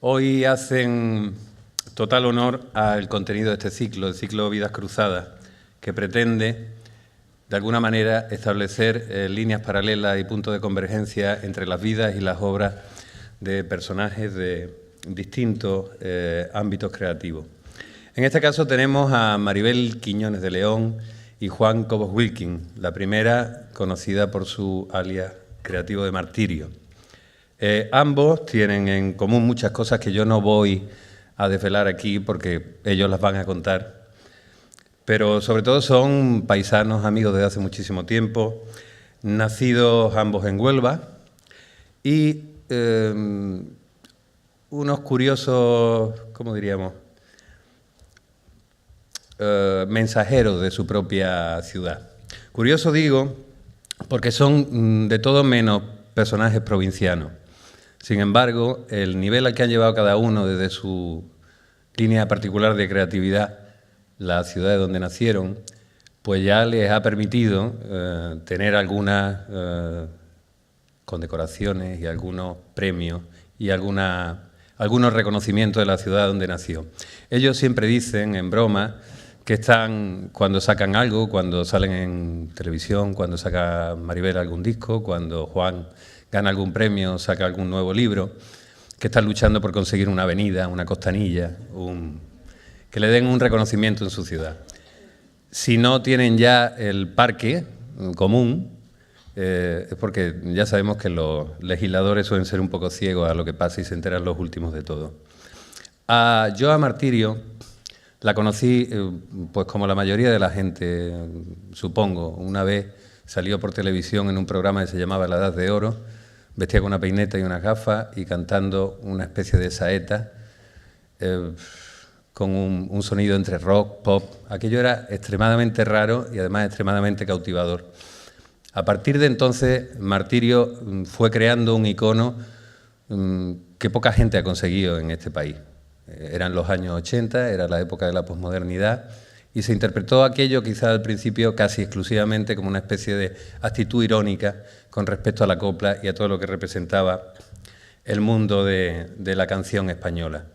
Hoy hacen total honor al contenido de este ciclo, el ciclo Vidas Cruzadas, que pretende, de alguna manera, establecer líneas paralelas y puntos de convergencia entre las vidas y las obras de personajes de distintos ámbitos creativos. En este caso tenemos a Maribel Quiñones de León y Juan Cobos Wilkins, la primera conocida por su alias creativo de Martirio. Ambos tienen en común muchas cosas que yo no voy a desvelar aquí porque ellos las van a contar, pero sobre todo son paisanos, amigos desde hace muchísimo tiempo, nacidos ambos en Huelva y unos curiosos, ¿cómo diríamos?, mensajeros de su propia ciudad. Curioso digo porque son de todo menos personajes provincianos. Sin embargo, el nivel al que han llevado cada uno desde su línea particular de creatividad, la ciudad de donde nacieron, pues ya les ha permitido tener algunas condecoraciones y algunos premios y algunos reconocimientos de la ciudad donde nació. Ellos siempre dicen, en broma, que están cuando sacan algo, cuando salen en televisión, cuando saca Maribel algún disco, cuando Juan gana algún premio, saca algún nuevo libro, que están luchando por conseguir una avenida, una costanilla, que le den un reconocimiento en su ciudad. Si no tienen ya el parque común, es porque ya sabemos que los legisladores suelen ser un poco ciegos a lo que pasa y se enteran los últimos de todo. Yo a Martirio la conocí, pues como la mayoría de la gente, supongo. Una vez salió por televisión en un programa que se llamaba La Edad de Oro, vestía con una peineta y unas gafas y cantando una especie de saeta con un sonido entre rock, pop. Aquello era extremadamente raro y además extremadamente cautivador. A partir de entonces, Martirio fue creando un icono que poca gente ha conseguido en este país. Eran los años 80, era la época de la posmodernidad y se interpretó aquello quizá al principio casi exclusivamente como una especie de actitud irónica con respecto a la copla y a todo lo que representaba el mundo de la canción española.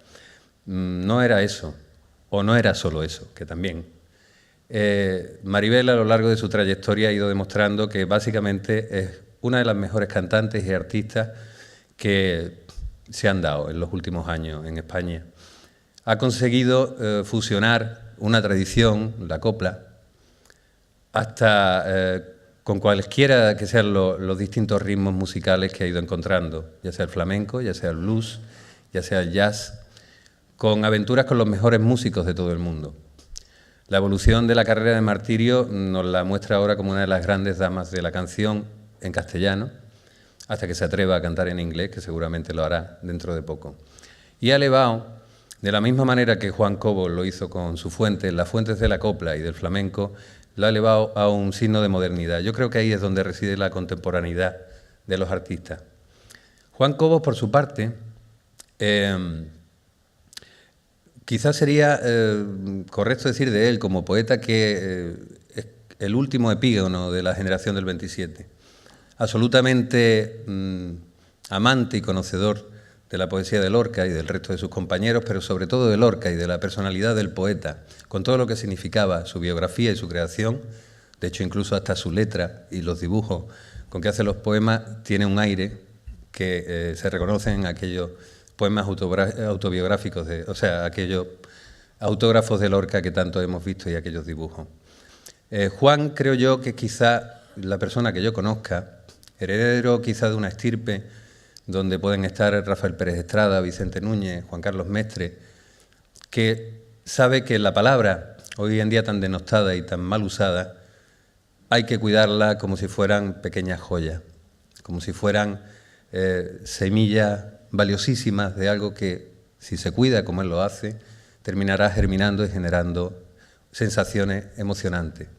No era eso, o no era solo eso, que también. Maribel a lo largo de su trayectoria ha ido demostrando que básicamente es una de las mejores cantantes y artistas que se han dado en los últimos años en España. Ha conseguido fusionar una tradición, la copla, hasta con cualquiera que sean los distintos ritmos musicales que ha ido encontrando, ya sea el flamenco, ya sea el blues, ya sea el jazz, con aventuras con los mejores músicos de todo el mundo. La evolución de la carrera de Martirio nos la muestra ahora como una de las grandes damas de la canción en castellano, hasta que se atreva a cantar en inglés, que seguramente lo hará dentro de poco. Y ha elevado, de la misma manera que Juan Cobos lo hizo con su fuente, las fuentes de la copla y del flamenco, lo ha elevado a un signo de modernidad. Yo creo que ahí es donde reside la contemporaneidad de los artistas. Juan Cobos, por su parte, quizás sería correcto decir de él como poeta que es el último epígono de la generación del 27. Absolutamente amante y conocedor de la poesía de Lorca y del resto de sus compañeros, pero sobre todo de Lorca y de la personalidad del poeta, con todo lo que significaba su biografía y su creación. De hecho, incluso hasta su letra y los dibujos con que hace los poemas tiene un aire que se reconocen en aquellos poemas autobiográficos, aquellos autógrafos de Lorca que tanto hemos visto y aquellos dibujos. Juan, creo yo, que quizá la persona que yo conozca, heredero quizá de una estirpe donde pueden estar Rafael Pérez Estrada, Vicente Núñez, Juan Carlos Mestre, que sabe que la palabra, hoy en día tan denostada y tan mal usada, hay que cuidarla como si fueran pequeñas joyas, como si fueran semillas valiosísimas de algo que, si se cuida como él lo hace, terminará germinando y generando sensaciones emocionantes.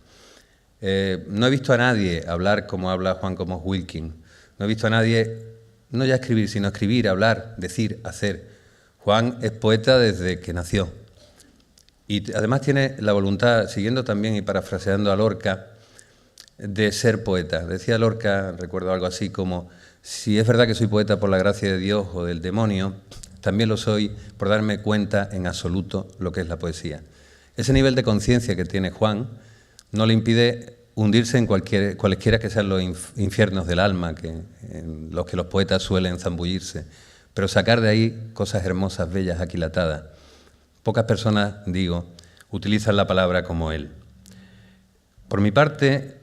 No he visto a nadie hablar como habla Juan Cobos Wilkins. No he visto a nadie, no ya escribir, sino escribir, hablar, decir, hacer. Juan es poeta desde que nació. Y además tiene la voluntad, siguiendo también y parafraseando a Lorca, de ser poeta. Decía Lorca, recuerdo algo así como, si es verdad que soy poeta por la gracia de Dios o del demonio, también lo soy por darme cuenta en absoluto lo que es la poesía. Ese nivel de conciencia que tiene Juan no le impide hundirse en cualesquiera que sean los infiernos del alma, en los que los poetas suelen zambullirse, pero sacar de ahí cosas hermosas, bellas, aquilatadas. Pocas personas, digo, utilizan la palabra como él. Por mi parte,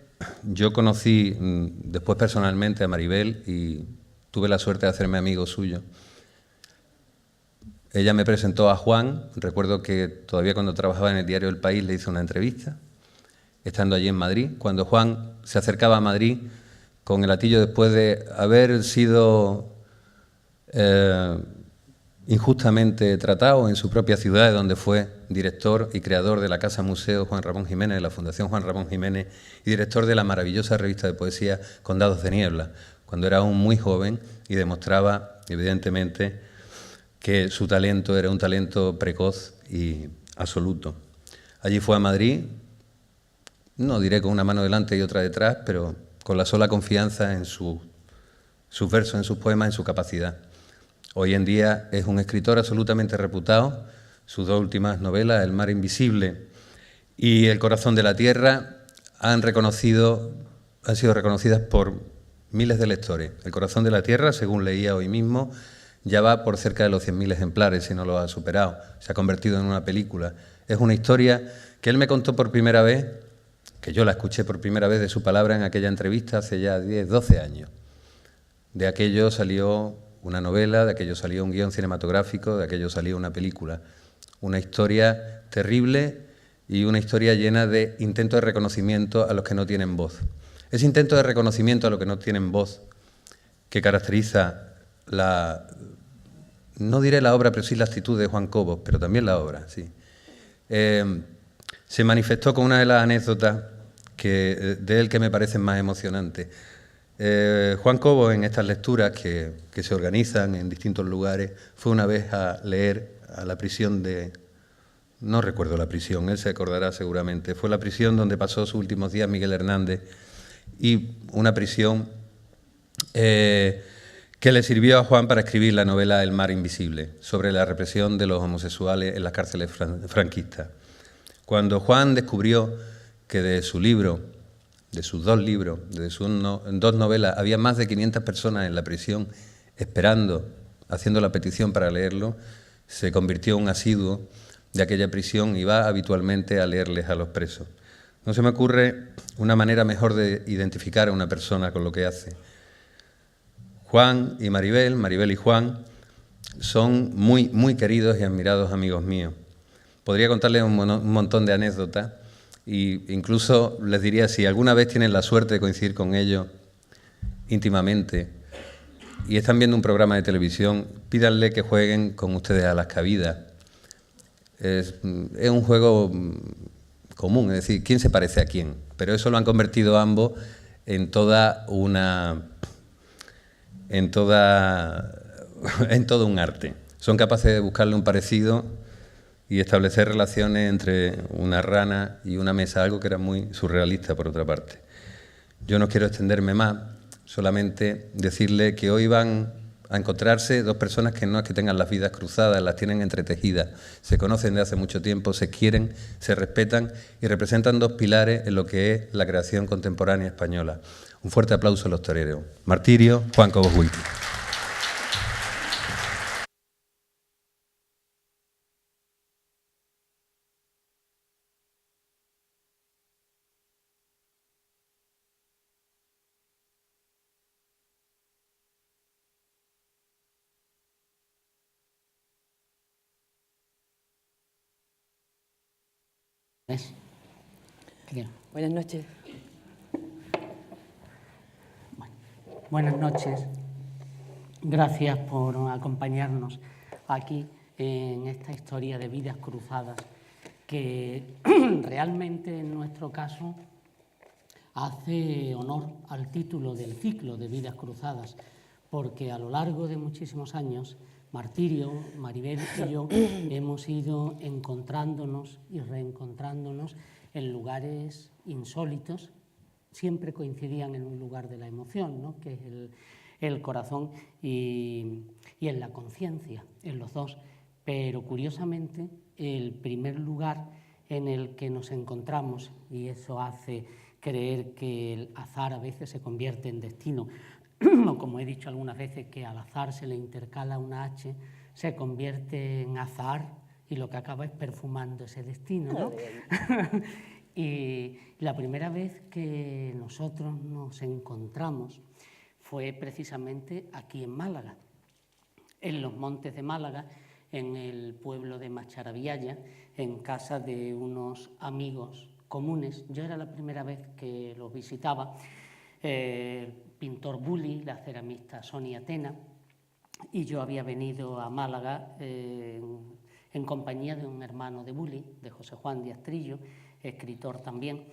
yo conocí después personalmente a Maribel y tuve la suerte de hacerme amigo suyo. Ella me presentó a Juan. Recuerdo que todavía cuando trabajaba en el diario El País le hice una entrevista, estando allí en Madrid. Cuando Juan se acercaba a Madrid con el hatillo después de haber sido injustamente tratado en su propia ciudad, donde fue director y creador de la Casa Museo Juan Ramón Jiménez, de la Fundación Juan Ramón Jiménez, y director de la maravillosa revista de poesía Condados de Niebla, cuando era aún muy joven y demostraba, evidentemente, que su talento era un talento precoz y absoluto. Allí fue a Madrid, no diré con una mano delante y otra detrás, pero con la sola confianza en sus versos, en sus poemas, en su capacidad. Hoy en día es un escritor absolutamente reputado. Sus dos últimas novelas, El mar invisible y El corazón de la tierra, han sido reconocidas por miles de lectores. El corazón de la tierra, según leía hoy mismo, ya va por cerca de los 100.000 ejemplares, si no lo ha superado. Se ha convertido en una película. Es una historia que él me contó por primera vez, que yo la escuché por primera vez de su palabra en aquella entrevista hace ya 10, 12 años. De aquello salió una novela, de aquello salió un guión cinematográfico, de aquello salió una película. Una historia terrible y una historia llena de intentos de reconocimiento a los que no tienen voz. Ese intento de reconocimiento a los que no tienen voz, que caracteriza no diré la obra, pero sí la actitud de Juan Cobos, pero también la obra, sí. Se manifestó con una de las anécdotas de él que me parecen más emocionantes. Juan Cobos, en estas lecturas que se organizan en distintos lugares, fue una vez a leer a la prisión no recuerdo la prisión, él se acordará seguramente, fue la prisión donde pasó sus últimos días Miguel Hernández, y una prisión que le sirvió a Juan para escribir la novela El mar invisible, sobre la represión de los homosexuales en las cárceles franquistas. Cuando Juan descubrió que de su libro, de sus dos libros, de sus dos novelas, había más de 500 personas en la prisión esperando, haciendo la petición para leerlo, se convirtió en un asiduo de aquella prisión y va habitualmente a leerles a los presos. No se me ocurre una manera mejor de identificar a una persona con lo que hace. Juan y Maribel, Maribel y Juan, son muy, muy queridos y admirados amigos míos. Podría contarles un montón de anécdotas e incluso les diría, si alguna vez tienen la suerte de coincidir con ellos íntimamente y están viendo un programa de televisión, pídanle que jueguen con ustedes a las cabidas. Es un juego común, es decir, ¿quién se parece a quién? Pero eso lo han convertido ambos en todo un arte. Son capaces de buscarle un parecido y establecer relaciones entre una rana y una mesa, algo que era muy surrealista por otra parte. Yo no quiero extenderme más, solamente decirle que hoy van a encontrarse dos personas que no es que tengan las vidas cruzadas, las tienen entretejidas, se conocen de hace mucho tiempo, se quieren, se respetan y representan dos pilares en lo que es la creación contemporánea española. Un fuerte aplauso a los toreros. Martirio, Juan Cobos Wiki. Buenas noches. Buenas noches. Gracias por acompañarnos aquí en esta historia de vidas cruzadas, que realmente en nuestro caso hace honor al título del ciclo de vidas cruzadas, porque a lo largo de muchísimos años, Martirio, Maribel y yo hemos ido encontrándonos y reencontrándonos en lugares insólitos. Siempre coincidían en un lugar de la emoción, ¿no?, que es el corazón y en la conciencia, en los dos. Pero curiosamente, el primer lugar en el que nos encontramos, y eso hace creer que el azar a veces se convierte en destino, o como he dicho algunas veces, que al azar se le intercala una H, se convierte en azar y lo que acaba es perfumando ese destino, ¿no? Y la primera vez que nosotros nos encontramos fue precisamente aquí en Málaga, en los montes de Málaga, en el pueblo de Macharabiaya, en casa de unos amigos comunes. Yo era la primera vez que los visitaba, el pintor Bulli, la ceramista Sonia Tena, y yo había venido a Málaga en compañía de un hermano de Bulli, de José Juan Díaz Trillo, escritor también.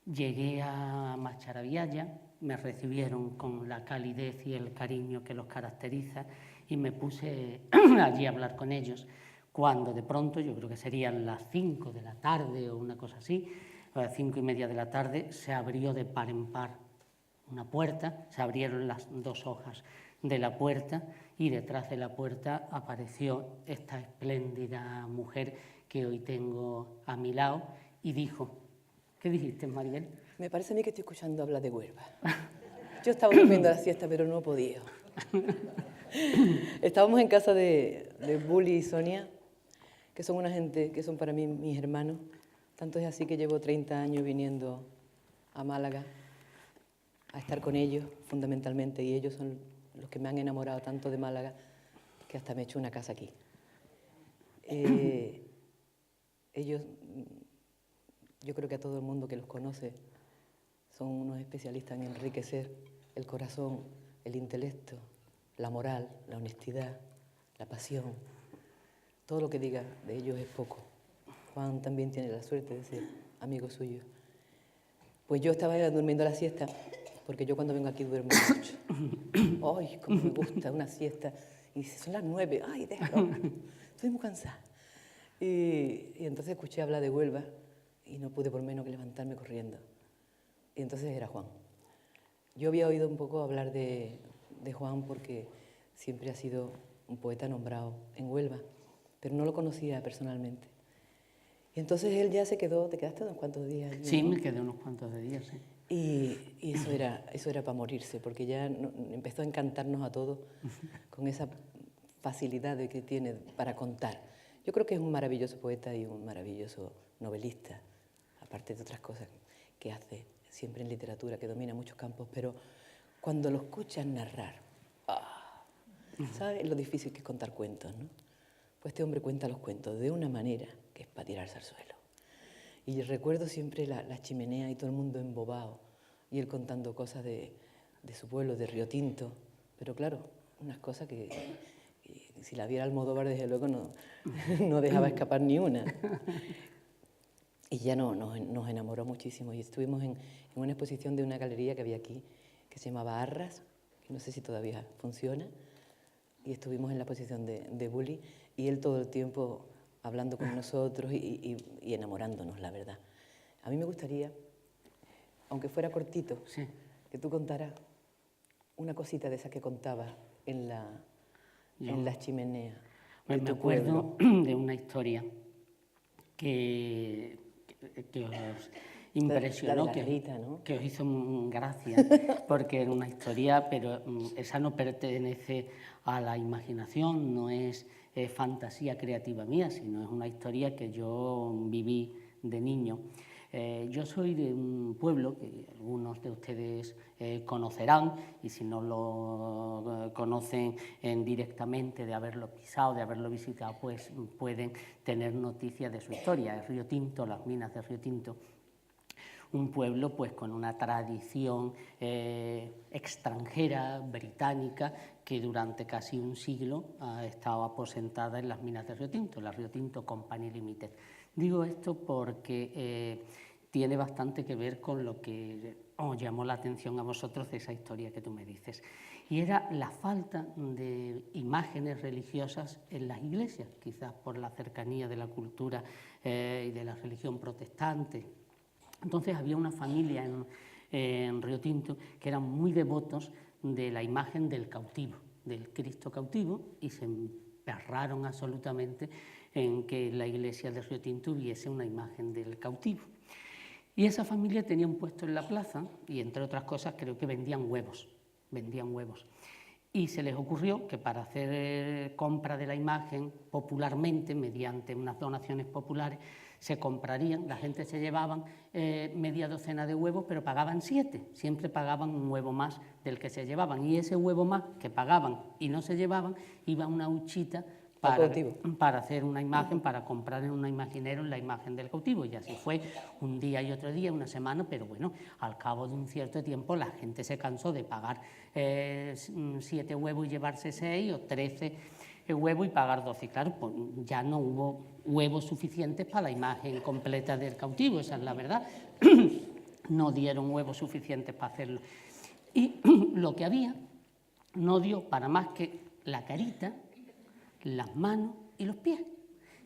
Llegué a Macharabiaya, me recibieron con la calidez y el cariño que los caracteriza y me puse allí a hablar con ellos, cuando de pronto, yo creo que serían las 5 de la tarde o una cosa así, a las 5:30 de la tarde, se abrió de par en par una puerta, se abrieron las 2 hojas de la puerta y detrás de la puerta apareció esta espléndida mujer que hoy tengo a mi lado y dijo: ¿qué dijiste, Maribel? Me parece a mí que estoy escuchando hablar de Huelva. Yo estaba durmiendo la siesta, pero no he podido. Estábamos en casa de Bulli y Sonia, que son una gente que son para mí mis hermanos. Tanto es así que llevo 30 años viniendo a Málaga a estar con ellos, fundamentalmente, y ellos son los que me han enamorado tanto de Málaga que hasta me he hecho una casa aquí. Ellos, yo creo que a todo el mundo que los conoce, son unos especialistas en enriquecer el corazón, el intelecto, la moral, la honestidad, la pasión. Todo lo que diga de ellos es poco. Juan también tiene la suerte de ser amigo suyo. Pues yo estaba durmiendo la siesta, porque yo cuando vengo aquí duermo mucho. ¡Ay, cómo me gusta una siesta! Y dice, son las 9, ¡ay, déjalo! Estoy muy cansada. Y entonces escuché hablar de Huelva y no pude por menos que levantarme corriendo. Y entonces era Juan. Yo había oído un poco hablar de Juan porque siempre ha sido un poeta nombrado en Huelva, pero no lo conocía personalmente. Y entonces él ya se quedó. ¿Te quedaste unos cuantos días allí? Sí, me quedé unos cuantos de días, sí. Y eso era para morirse, porque ya empezó a encantarnos a todos con esa facilidad que tiene para contar. Yo creo que es un maravilloso poeta y un maravilloso novelista, aparte de otras cosas que hace siempre en literatura, que domina muchos campos, pero cuando lo escuchas narrar, ¿sabes lo difícil que es contar cuentos, no? Pues este hombre cuenta los cuentos de una manera que es para tirarse al suelo. Y recuerdo siempre la chimenea y todo el mundo embobado, y él contando cosas de su pueblo, de Río Tinto, pero claro, unas cosas que si la viera Almodóvar, desde luego no dejaba escapar ni una. Y ya nos enamoró muchísimo, y estuvimos en una exposición de una galería que había aquí, que se llamaba Arras, que no sé si todavía funciona, y estuvimos en la exposición de Bulli, y él todo el tiempo hablando con nosotros y enamorándonos, la verdad. A mí me gustaría, aunque fuera cortito, Sí. que tú contaras una cosita de esa que contabas en las chimeneas. Pues me acuerdo de una historia que os impresionó, la de la garita, ¿no? que os hizo gracia, porque era una historia, pero esa no pertenece a la imaginación, no es fantasía creativa mía, sino es una historia que yo viví de niño. Yo soy de un pueblo que algunos de ustedes conocerán, y si no lo conocen directamente de haberlo pisado, de haberlo visitado, pues pueden tener noticias de su historia. Es Río Tinto, las minas de Río Tinto. Un pueblo pues con una tradición extranjera, británica, que durante casi un siglo ha estado aposentada en las minas de Río Tinto, la Río Tinto Company Limited. Digo esto porque tiene bastante que ver con lo que os llamó la atención a vosotros de esa historia que tú me dices. Y era la falta de imágenes religiosas en las iglesias, quizás por la cercanía de la cultura y de la religión protestante. Entonces había una familia en Río Tinto que eran muy devotos de la imagen del cautivo, del Cristo cautivo, y se emperraron absolutamente en que la iglesia de Río Tinto hubiese una imagen del cautivo. Y esa familia tenía un puesto en la plaza y, entre otras cosas, creo que vendían huevos. Y se les ocurrió que para hacer compra de la imagen popularmente, mediante unas donaciones populares, se comprarían, la gente se llevaban media docena de huevos, pero pagaban 7, siempre pagaban un huevo más del que se llevaban, y ese huevo más que pagaban y no se llevaban iba a una huchita para hacer una imagen, para comprar en un imaginero la imagen del cautivo, y así fue un día y otro día, una semana, pero bueno, al cabo de un cierto tiempo la gente se cansó de pagar 7 huevos y llevarse 6, o 13 huevos y pagar 12, y claro, pues ya no hubo huevos suficientes para la imagen completa del cautivo, esa es la verdad, no dieron huevos suficientes para hacerlo, y lo que había no dio para más que la carita, las manos y los pies,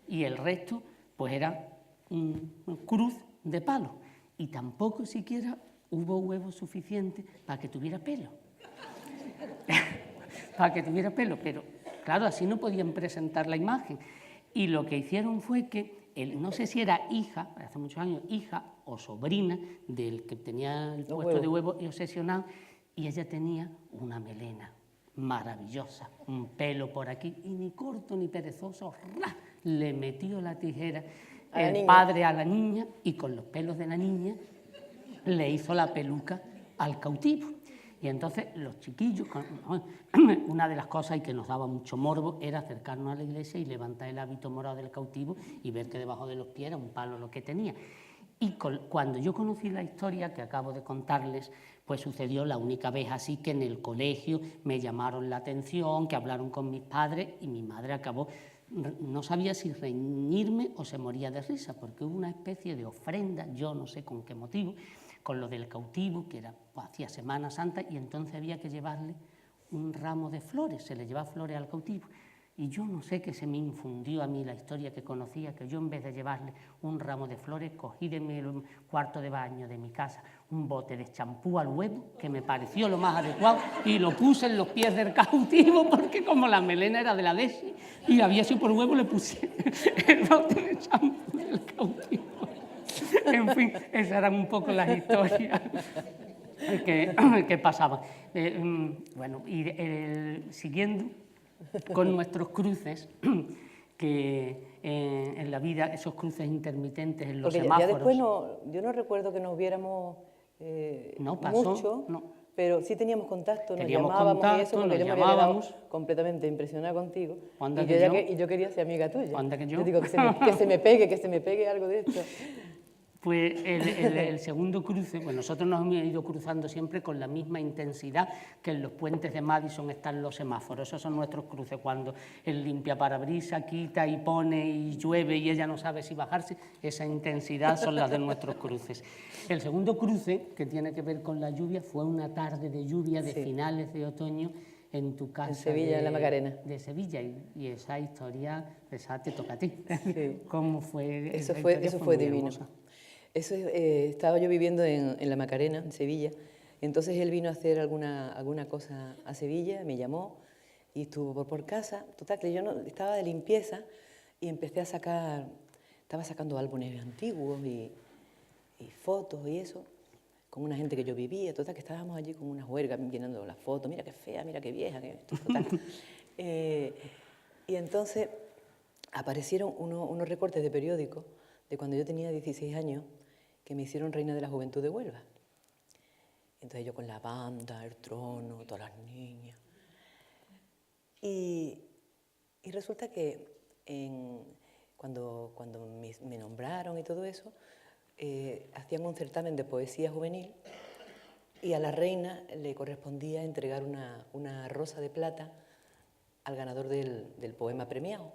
y el resto pues era un cruz de palo, y tampoco siquiera hubo huevos suficientes para que tuviera pelo. Pero claro, así no podían presentar la imagen, y lo que hicieron fue que, no sé si era hija, hace muchos años, hija o sobrina del que tenía el puesto de huevos y obsesionado, y ella tenía una melena maravillosa, un pelo por aquí, y ni corto ni perezoso, ¡ra!, le metió la tijera el padre a la niña, y con los pelos de la niña le hizo la peluca al cautivo. Y entonces los chiquillos, una de las cosas y que nos daba mucho morbo era acercarnos a la iglesia y levantar el hábito morado del cautivo y ver que debajo de los pies era un palo lo que tenía. Y cuando yo conocí la historia que acabo de contarles, pues sucedió la única vez así que en el colegio me llamaron la atención, que hablaron con mis padres, y mi madre acabó, no sabía si reñirme o se moría de risa, porque hubo una especie de ofrenda, yo no sé con qué motivo, con lo del cautivo, que era pues, hacía Semana Santa, y entonces había que llevarle un ramo de flores, se le llevaba flores al cautivo. Y yo no sé qué se me infundió a mí la historia que conocía, que yo en vez de llevarle un ramo de flores, cogí de mi cuarto de baño de mi casa un bote de champú al huevo, que me pareció lo más adecuado, y lo puse en los pies del cautivo, porque como la melena era de la Desi y había sido por huevo, le puse el bote de champú del cautivo. En fin, esas eran un poco las historias que pasaban. Bueno, y siguiendo con nuestros cruces, que en la vida, esos cruces intermitentes en los semáforos. Ya después yo no recuerdo que nos viéramos mucho, pero sí teníamos contacto, nos llamábamos y eso, porque yo me había quedado completamente impresionada contigo, y yo quería ser amiga tuya. Yo digo que se me pegue algo de esto. Pues el segundo cruce, pues nosotros nos hemos ido cruzando siempre con la misma intensidad que en los puentes de Madison están los semáforos. Esos son nuestros cruces, cuando el limpiaparabrisas quita y pone y llueve y ella no sabe si bajarse, esa intensidad son las de nuestros cruces. El segundo cruce, que tiene que ver con la lluvia, fue una tarde de lluvia de finales de otoño en tu casa. En Sevilla, en la Macarena. De Sevilla, y esa historia, esa te toca a ti. Sí. ¿Cómo fue? Eso fue divino. Hermosa. Estaba yo viviendo en la Macarena, en Sevilla, entonces él vino a hacer alguna cosa a Sevilla, me llamó y estuvo por casa. Total, que yo estaba de limpieza y empecé estaba sacando álbumes antiguos y fotos y eso, con una gente que yo vivía. Total, que estábamos allí con unas huelgas llenando las fotos, mira qué fea, mira qué vieja, total. Y entonces aparecieron unos recortes de periódicos de cuando yo tenía 16 años, que me hicieron reina de la juventud de Huelva. Entonces yo con la banda, el trono, todas las niñas. Y resulta que cuando me nombraron y todo eso, hacían un certamen de poesía juvenil, y a la reina le correspondía entregar una rosa de plata al ganador del poema premiado.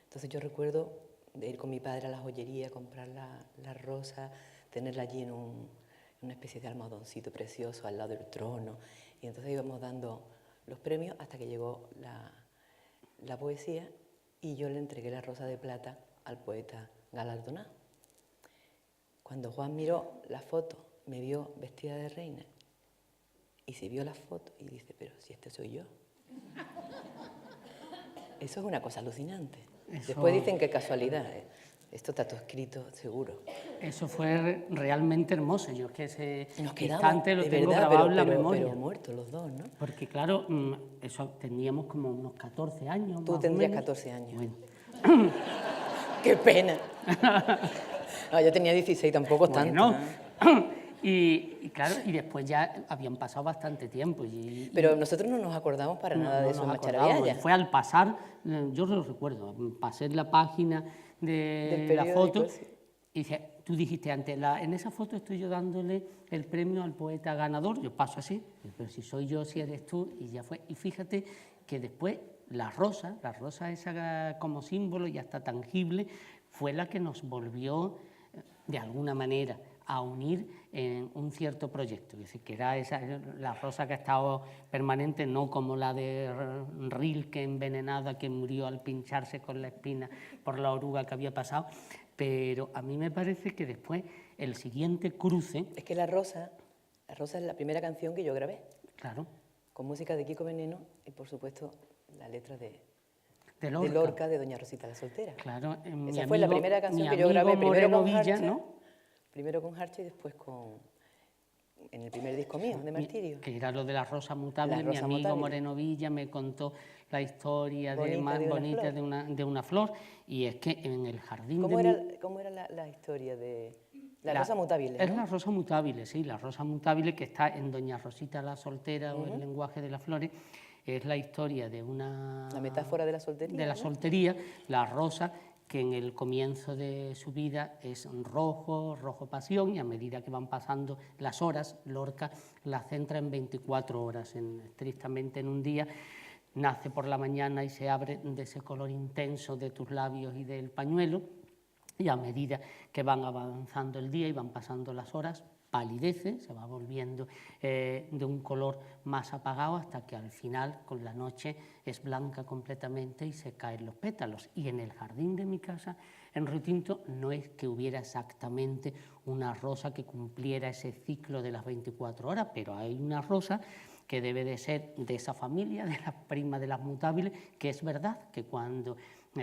Entonces yo recuerdo de ir con mi padre a la joyería, comprar la rosa, tenerla allí en una especie de almohadoncito precioso al lado del trono, y entonces íbamos dando los premios hasta que llegó la poesía, y yo le entregué la rosa de plata al poeta galardonado. Cuando Juan miró la foto, me vio vestida de reina Y se vio la foto y dice, pero si este soy yo. Eso es una cosa alucinante. Después dicen que casualidad. Esto está todo escrito, seguro. Eso fue realmente hermoso. Yo es que ese Nos quedamos, instante lo de tengo verdad, grabado en la memoria. pero muertos los dos, ¿no? Porque claro, eso teníamos como unos 14 años. Tú más o tendrías menos. 14 años. Bueno. ¡Qué pena! No, yo tenía 16, tampoco es tanto. Bueno, y claro, y después ya habían pasado bastante tiempo. Pero nosotros no nos acordamos para nada de eso en nos acordábamos. Macharavilla. Fue al pasar, yo lo recuerdo, pasé la página de Del la foto periódico, sí. y dice, tú dijiste antes, en esa foto estoy yo dándole el premio al poeta ganador, yo paso así, pero si soy yo, si eres tú, y ya fue. Y fíjate que después la rosa esa como símbolo ya está tangible, fue la que nos volvió de alguna manera a unir en un cierto proyecto, es decir, que era la rosa que ha estado permanente, no como la de Rilke envenenada que murió al pincharse con la espina por la oruga que había pasado, pero a mí me parece que después el siguiente cruce... Es que la rosa es la primera canción que yo grabé. Claro. Con música de Kiko Veneno y, por supuesto, la letra de Lorca, de Doña Rosita la Soltera. Claro, Esa fue la primera canción que yo grabé, primero con Villa, Harcha, ¿no? Primero con Harcha y después en el primer disco mío, de Martirio. Que era lo de la rosa mutable. La rosa mi amigo mutable. Moreno Villa me contó la historia Bonita bonita de una flor, y es que en el jardín ¿Cómo era la historia de la rosa mutable? Es ¿no? la rosa mutable, sí, la rosa mutable que está en Doña Rosita la Soltera, o el lenguaje de las flores. Es la historia de una... La metáfora de la soltería. De la soltería, la rosa que en el comienzo de su vida es rojo pasión, y a medida que van pasando las horas, Lorca la centra en 24 horas, estrictamente en un día. Nace por la mañana y se abre de ese color intenso de tus labios y del pañuelo, y a medida que van avanzando el día y van pasando las horas, palidece, se va volviendo de un color más apagado hasta que al final, con la noche, es blanca completamente y se caen los pétalos. Y en el jardín de mi casa, en Río Tinto, no es que hubiera exactamente una rosa que cumpliera ese ciclo de las 24 horas, pero hay una rosa que debe de ser de esa familia, de la prima de las mutables, que es verdad que cuando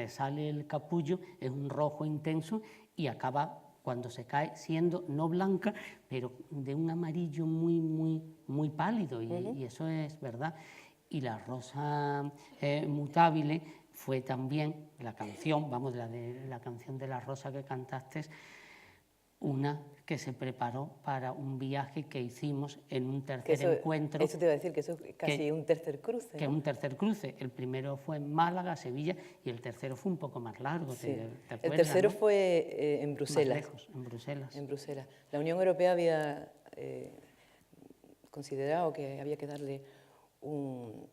sale el capullo es un rojo intenso y acaba, cuando se cae, siendo no blanca, pero de un amarillo muy pálido, y eso es verdad. Y la rosa mutable fue también la canción, la canción de la rosa que cantaste, una que se preparó para un viaje que hicimos en un tercer encuentro. Eso te iba a decir, que eso es casi un tercer cruce, ¿no? Que es un tercer cruce. El primero fue en Málaga, Sevilla, y el tercero fue un poco más largo. Sí. ¿Te acuerdas, el tercero, ¿no? fue en Bruselas. Más lejos, en Bruselas. En Bruselas. La Unión Europea había considerado que había que darle un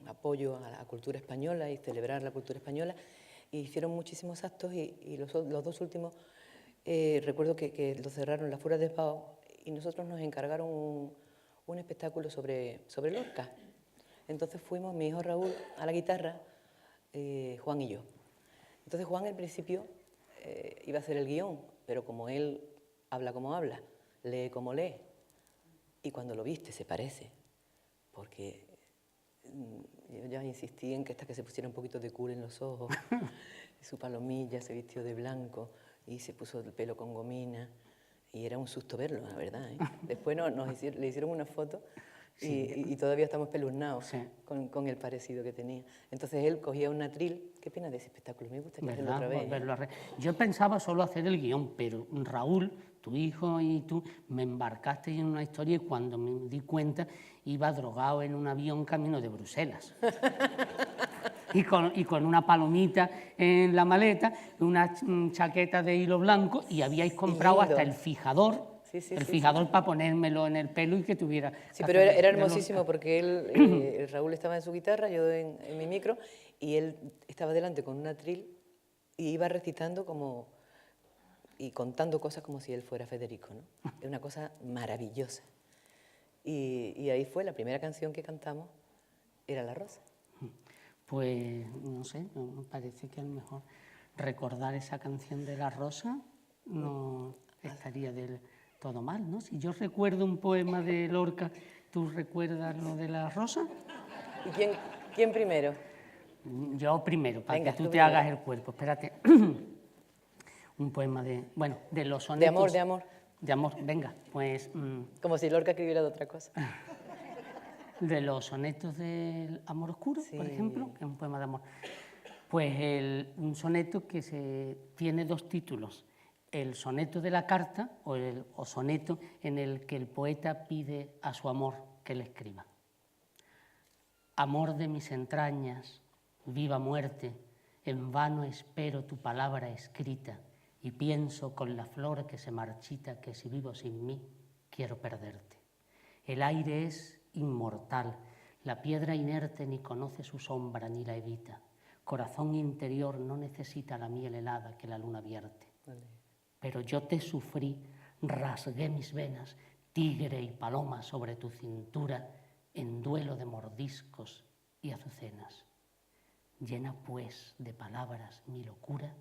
apoyo a la cultura española y celebrar la cultura española, y hicieron muchísimos actos, y los dos últimos, recuerdo que lo cerraron las Furas de Pau, y nosotros nos encargaron un espectáculo sobre Lorca. Entonces fuimos mi hijo Raúl a la guitarra, Juan y yo. Entonces Juan al principio iba a hacer el guión, pero como él habla como habla, lee como lee, y cuando lo viste se parece, porque yo ya insistí en que hasta que se pusiera un poquito de cura en los ojos, su palomilla, se vistió de blanco y se puso el pelo con gomina, y era un susto verlo, la verdad, ¿eh? Después le hicieron una foto y todavía estamos espeluznados, sí, con el parecido que tenía. Entonces él cogía un atril. Qué pena de ese espectáculo, me gustaría hacerlo otra vez. Yo pensaba solo hacer el guión, pero Raúl, tu hijo y tú, me embarcaste en una historia, y cuando me di cuenta iba drogado en un avión camino de Bruselas. Y con una palomita en la maleta, una chaqueta de hilo blanco, y habíais comprado hasta el fijador. El fijador para ponérmelo en el pelo y que tuviera... Sí, pero era hermosísimo, porque él, Raúl estaba en su guitarra, yo en mi micro, y él estaba delante con un atril y iba recitando y contando cosas como si él fuera Federico, ¿no? Es una cosa maravillosa. Y ahí fue, la primera canción que cantamos era La Rosa. Pues, no sé, me parece que a lo mejor recordar esa canción de La Rosa no estaría del todo mal, ¿no? Si yo recuerdo un poema de Lorca, ¿tú recuerdas lo de la rosa? ¿Y quién primero? Yo primero, para Venga, que tú tú te primero. hagas el cuerpo. Espérate. Un poema de, bueno, de los sonetos. De amor, de amor. De amor, venga, pues Como si Lorca escribiera de otra cosa. de los sonetos del amor oscuro, Sí. por ejemplo, que es un poema de amor. Pues un soneto que tiene dos títulos. El soneto de la carta o soneto en el que el poeta pide a su amor que le escriba. Amor de mis entrañas, viva muerte, en vano espero tu palabra escrita y pienso con la flor que se marchita que si vivo sin mí quiero perderte. El aire es inmortal, la piedra inerte ni conoce su sombra ni la evita. Corazón interior no necesita la miel helada que la luna vierte. Vale. Pero yo te sufrí, rasgué mis venas, tigre y paloma sobre tu cintura, en duelo de mordiscos y azucenas. Llena pues de palabras mi locura,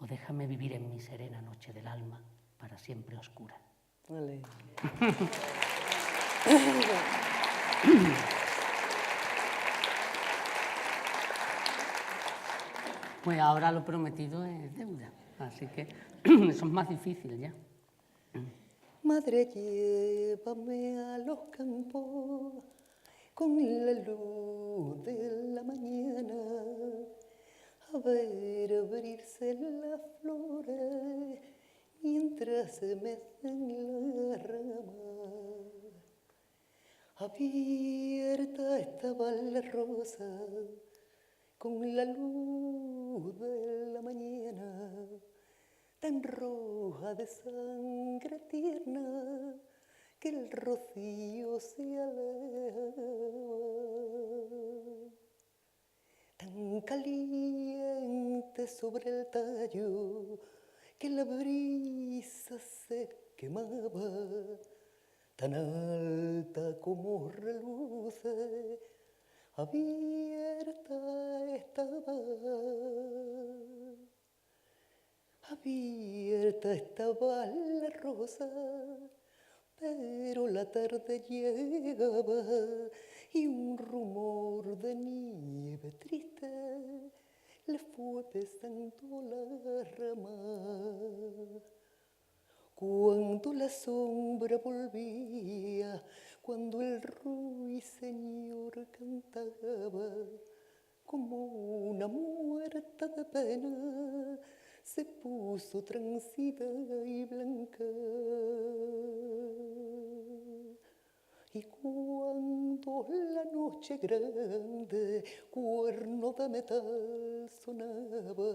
o déjame vivir en mi serena noche del alma para siempre oscura. Vale. Pues ahora lo prometido es deuda, así que eso es más difícil ya. Madre, llévame a los campos con la luz de la mañana, a ver abrirse las flores mientras se mecen las ramas. Abierta estaba la rosa con la luz de la mañana, tan roja de sangre tierna que el rocío se alejaba, tan caliente sobre el tallo que la brisa se quemaba, tan alta como reluce, abierta estaba. Abierta estaba la rosa, pero la tarde llegaba y un rumor de nieve triste le fue pesando la rama. Cuando la sombra volvía, cuando el ruiseñor cantaba, como una muerta de pena, se puso transida y blanca. Y cuando la noche grande, cuerno de metal sonaba,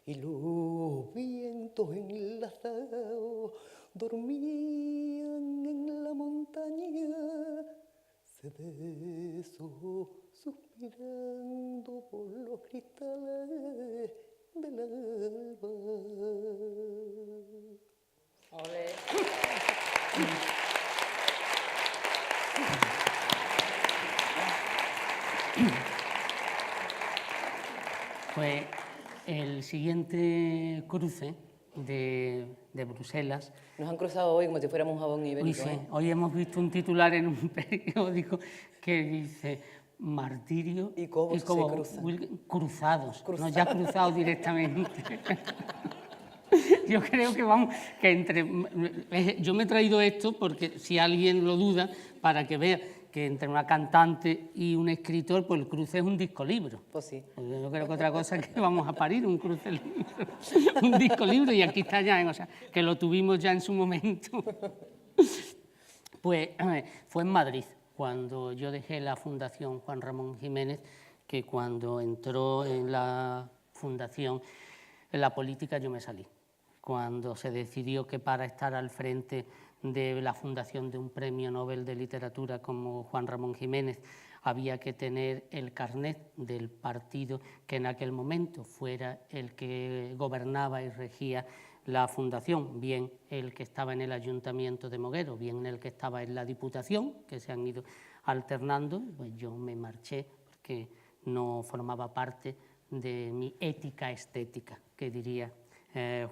y los vientos enlazados dormían en la montaña, se besó suspirando por los cristales del alba. ¡Olé! Pues el siguiente cruce de Bruselas. Nos han cruzado hoy como si fuéramos un jabón ibérico. Uy, sí. Hoy hemos visto un titular en un periódico que dice martirio y cobos se cruzan. Cruzados, no ya cruzados directamente. Yo creo que vamos, que yo me he traído esto porque si alguien lo duda, para que vea que entre una cantante y un escritor, pues el cruce es un disco libro. Pues sí. Pues yo no creo que otra cosa es que vamos a parir un cruce libro, un disco libro, y aquí está ya, o sea, que lo tuvimos ya en su momento. Pues fue en Madrid, cuando yo dejé la Fundación Juan Ramón Jiménez, que cuando entró en la Fundación, en la política, yo me salí. Cuando se decidió que para estar al frente de la fundación de un premio Nobel de Literatura como Juan Ramón Jiménez había que tener el carnet del partido que en aquel momento fuera el que gobernaba y regía la fundación, bien el que estaba en el Ayuntamiento de Moguero, bien el que estaba en la Diputación, que se han ido alternando, pues yo me marché porque no formaba parte de mi ética estética, que diría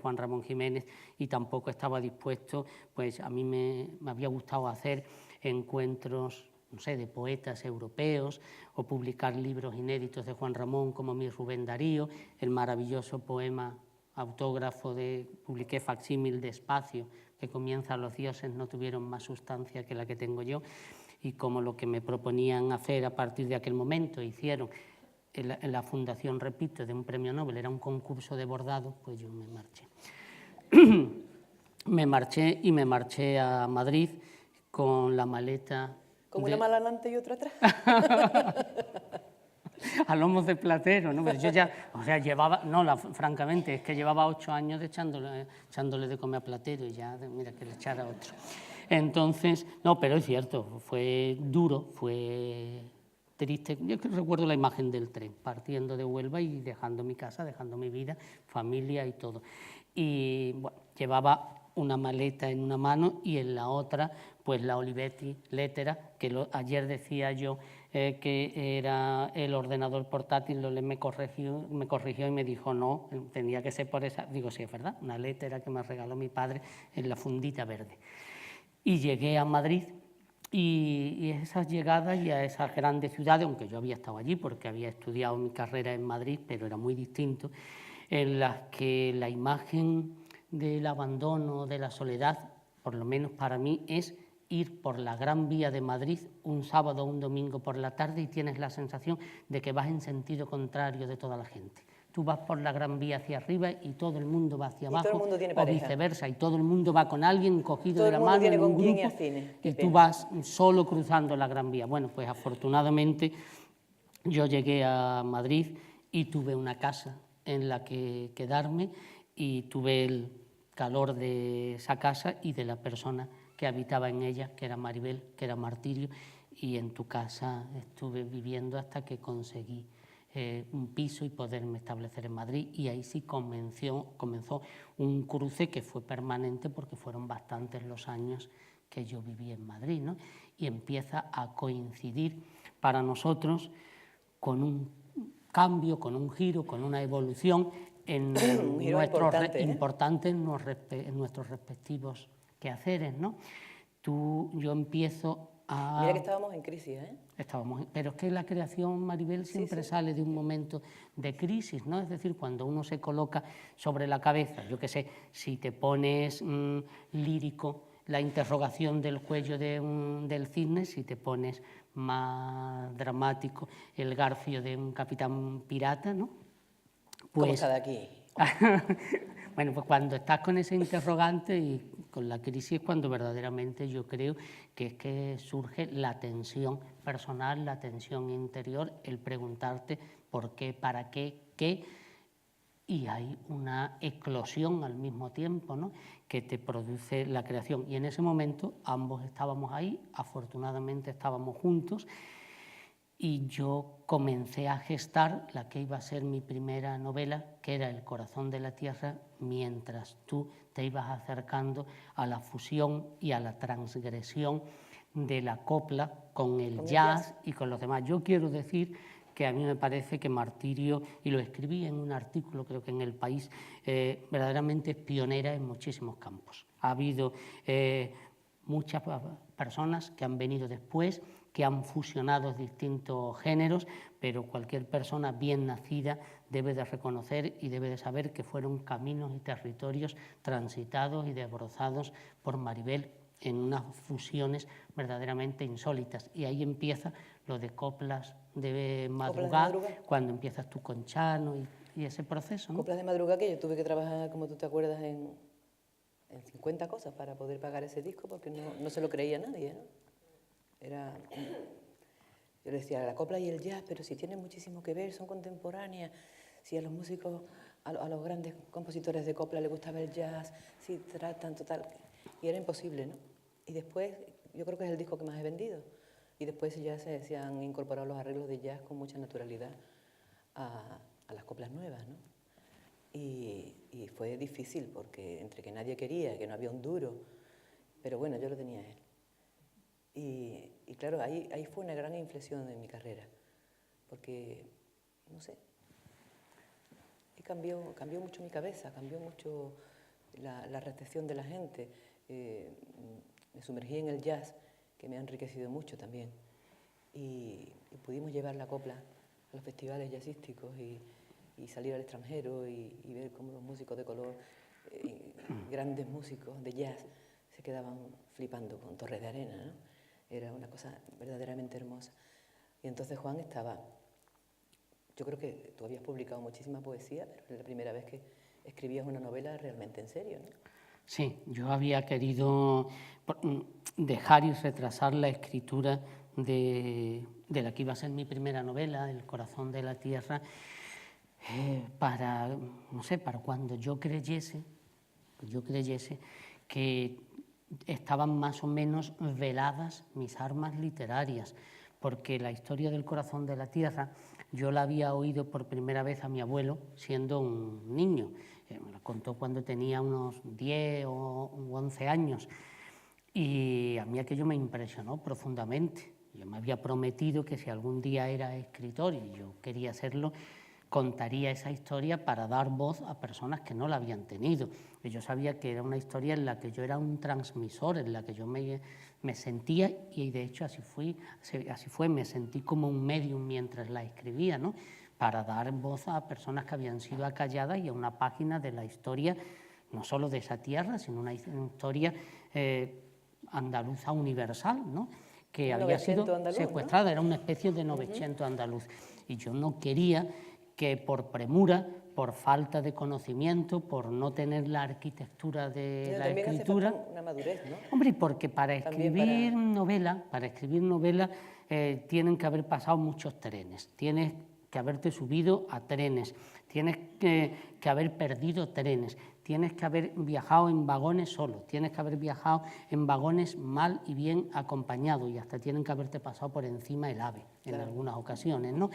Juan Ramón Jiménez, y tampoco estaba dispuesto, pues a mí me había gustado hacer encuentros, no sé, de poetas europeos, o publicar libros inéditos de Juan Ramón, como mi Rubén Darío, el maravilloso poema autógrafo publiqué facsímil de Espacio, que comienza: los dioses no tuvieron más sustancia que la que tengo yo, y como lo que me proponían hacer a partir de aquel momento hicieron en la fundación, repito, de un premio Nobel, era un concurso de bordado, pues yo me marché. Me marché a Madrid con la maleta. Como una mala adelante y otra atrás. A lomos de platero, ¿no? Pero yo ya, o sea, llevaba, no, francamente, es que llevaba 8 años echándole de comer a platero, y ya, mira, que le echara otro. Entonces, no, pero es cierto, fue duro, fue triste. Yo recuerdo la imagen del tren, partiendo de Huelva y dejando mi casa, dejando mi vida, familia y todo. Y bueno, llevaba una maleta en una mano y en la otra, pues la Olivetti Lettera, que ayer decía yo que era el ordenador portátil. Me corrigió y me dijo no, tenía que ser por esa. Digo, sí, es verdad, una lettera que me regaló mi padre en la fundita verde. Y llegué a Madrid, y esas llegadas y a esas grandes ciudades, aunque yo había estado allí porque había estudiado mi carrera en Madrid, pero era muy distinto, en las que la imagen del abandono, de la soledad, por lo menos para mí, es ir por la Gran Vía de Madrid un sábado o un domingo por la tarde y tienes la sensación de que vas en sentido contrario de toda la gente. Tú vas por la Gran Vía hacia arriba y todo el mundo va hacia abajo, o viceversa, y todo el mundo va con alguien cogido de la mano en un grupo, y tú vas solo cruzando la Gran Vía. Bueno, pues afortunadamente yo llegué a Madrid y tuve una casa en la que quedarme, y tuve el calor de esa casa y de la persona que habitaba en ella, que era Maribel, que era Martirio, y en tu casa estuve viviendo hasta que conseguí un piso y poderme establecer en Madrid, y ahí sí comenzó un cruce que fue permanente, porque fueron bastantes los años que yo viví en Madrid, ¿no? Y empieza a coincidir para nosotros con un cambio, con un giro, con una evolución en importante en nuestros respectivos quehaceres, ¿no? Yo empiezo a... Mira que estábamos en crisis, ¿eh? Pero es que la creación, Maribel, siempre sale de un momento de crisis, ¿no? Es decir, cuando uno se coloca sobre la cabeza, yo qué sé, si te pones lírico, la interrogación del cuello del cisne; si te pones más dramático, el garfio de un capitán pirata, ¿no? Pues, ¿cómo está de aquí? Bueno, pues cuando estás con ese interrogante y con la crisis, cuando verdaderamente yo creo que es que surge la tensión personal, la tensión interior, el preguntarte por qué, para qué, qué, y hay una eclosión al mismo tiempo, ¿no?, que te produce la creación. Y en ese momento ambos estábamos ahí, afortunadamente estábamos juntos, y yo comencé a gestar la que iba a ser mi primera novela, que era El corazón de la tierra, mientras tú te ibas acercando a la fusión y a la transgresión de la copla con el jazz y con los demás. Yo quiero decir que a mí me parece que Martirio, y lo escribí en un artículo, creo que en El País, verdaderamente es pionera en muchísimos campos. Ha habido muchas personas que han venido después, que han fusionado distintos géneros, pero cualquier persona bien nacida debe de reconocer y debe de saber que fueron caminos y territorios transitados y desbrozados por Maribel en unas fusiones verdaderamente insólitas. Y ahí empieza lo de coplas de madrugada, cuando empiezas tú con Chano y ese proceso, ¿no? Coplas de madrugada, que yo tuve que trabajar, como tú te acuerdas, en 50 cosas para poder pagar ese disco, porque no se lo creía nadie, ¿no? Yo le decía, la copla y el jazz, pero si tienen muchísimo que ver, son contemporáneas. Si a los músicos, a los grandes compositores de copla les gustaba el jazz, si tratan total... Y era imposible, ¿no? Y después, yo creo que es el disco que más he vendido. Y después ya se han incorporado los arreglos de jazz con mucha naturalidad a las coplas nuevas, ¿no? Y fue difícil, porque entre que nadie quería, que no había un duro, pero bueno, yo lo tenía él. Y claro, ahí fue una gran inflexión en mi carrera, porque, no sé, que cambió mucho mi cabeza, cambió mucho la recepción de la gente. Me sumergí en el jazz, que me ha enriquecido mucho también. Y pudimos llevar la copla a los festivales jazzísticos y salir al extranjero y ver cómo los músicos de color, grandes músicos de jazz, se quedaban flipando con Torres de Arena, ¿no? Era una cosa verdaderamente hermosa. Y entonces Juan estaba... Yo creo que tú habías publicado muchísima poesía, pero es la primera vez que escribías una novela realmente en serio, ¿no? Sí, yo había querido dejar y retrasar la escritura de la que iba a ser mi primera novela, El corazón de la tierra, para, no sé, para cuando yo creyese que estaban más o menos veladas mis armas literarias, porque la historia del corazón de la tierra yo la había oído por primera vez a mi abuelo siendo un niño. Me la contó cuando tenía unos 10 o 11 años y a mí aquello me impresionó profundamente. Yo me había prometido que si algún día era escritor y yo quería serlo, contaría esa historia para dar voz a personas que no la habían tenido. Y yo sabía que era una historia en la que yo era un transmisor, en la que yo me sentía, y de hecho así fue, me sentí como un medium mientras la escribía, ¿no? Para dar voz a personas que habían sido acalladas y a una página de la historia, no solo de esa tierra, sino una historia andaluza universal, ¿no? Que había sido andaluz, secuestrada, ¿no? Era una especie de Novecento andaluz. Y yo no quería que por premura, por falta de conocimiento, por no tener la arquitectura de la escritura... Hace falta una madurez, ¿no? Hombre, porque para escribir novela tienen que haber pasado muchos trenes, tienes que haberte subido a trenes, tienes que haber perdido trenes, tienes que haber viajado en vagones solo, tienes que haber viajado en vagones mal y bien acompañado y hasta tienen que haberte pasado por encima el AVE en algunas ocasiones, ¿no?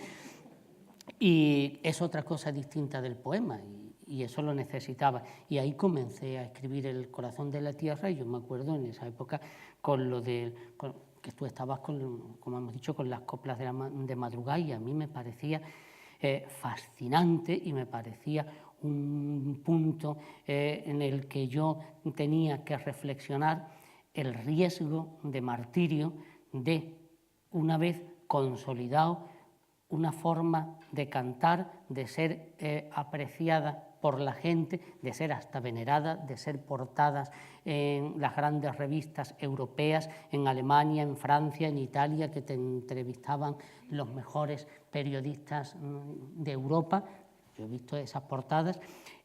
Y es otra cosa distinta del poema y eso lo necesitaba. Y ahí comencé a escribir El corazón de la tierra y yo me acuerdo en esa época que tú estabas, como hemos dicho, con las coplas de madrugada y a mí me parecía fascinante y me parecía un punto en el que yo tenía que reflexionar el riesgo de martirio de, una vez consolidado, una forma de cantar, de ser apreciada por la gente, de ser hasta venerada, de ser portadas en las grandes revistas europeas, en Alemania, en Francia, en Italia, que te entrevistaban los mejores periodistas de Europa. Yo he visto esas portadas,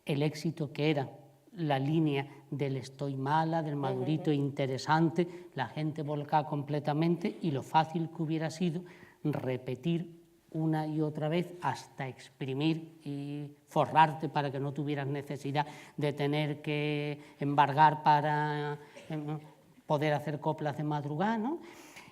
el éxito que era la línea del estoy mala, del madurito interesante, la gente volcada completamente y lo fácil que hubiera sido repetir una y otra vez hasta exprimir y forrarte para que no tuvieras necesidad de tener que embargar para poder hacer coplas de madrugada, ¿no?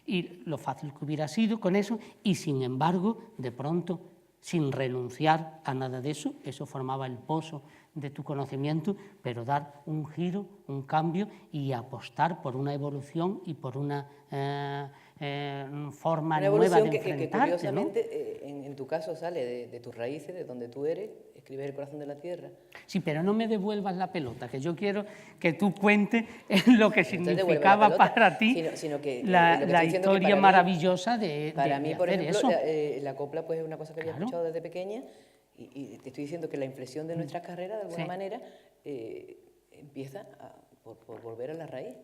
Y lo fácil que hubiera sido con eso y sin embargo, de pronto, sin renunciar a nada de eso, eso formaba el pozo de tu conocimiento, pero dar un giro, un cambio y apostar por una evolución y por una forma nueva de enfrentarte, que curiosamente, ¿no? En tu caso sale de tus raíces, de donde tú eres, escribes El corazón de la tierra. Sí, pero no me devuelvas la pelota, que yo quiero que tú cuentes lo que significaba para ti sino que la historia maravillosa de para mí, por hacer ejemplo, eso. la copla pues, es una cosa que había escuchado desde pequeña y te estoy diciendo que la inflexión de nuestras carreras, de alguna manera, empieza por volver a la raíz.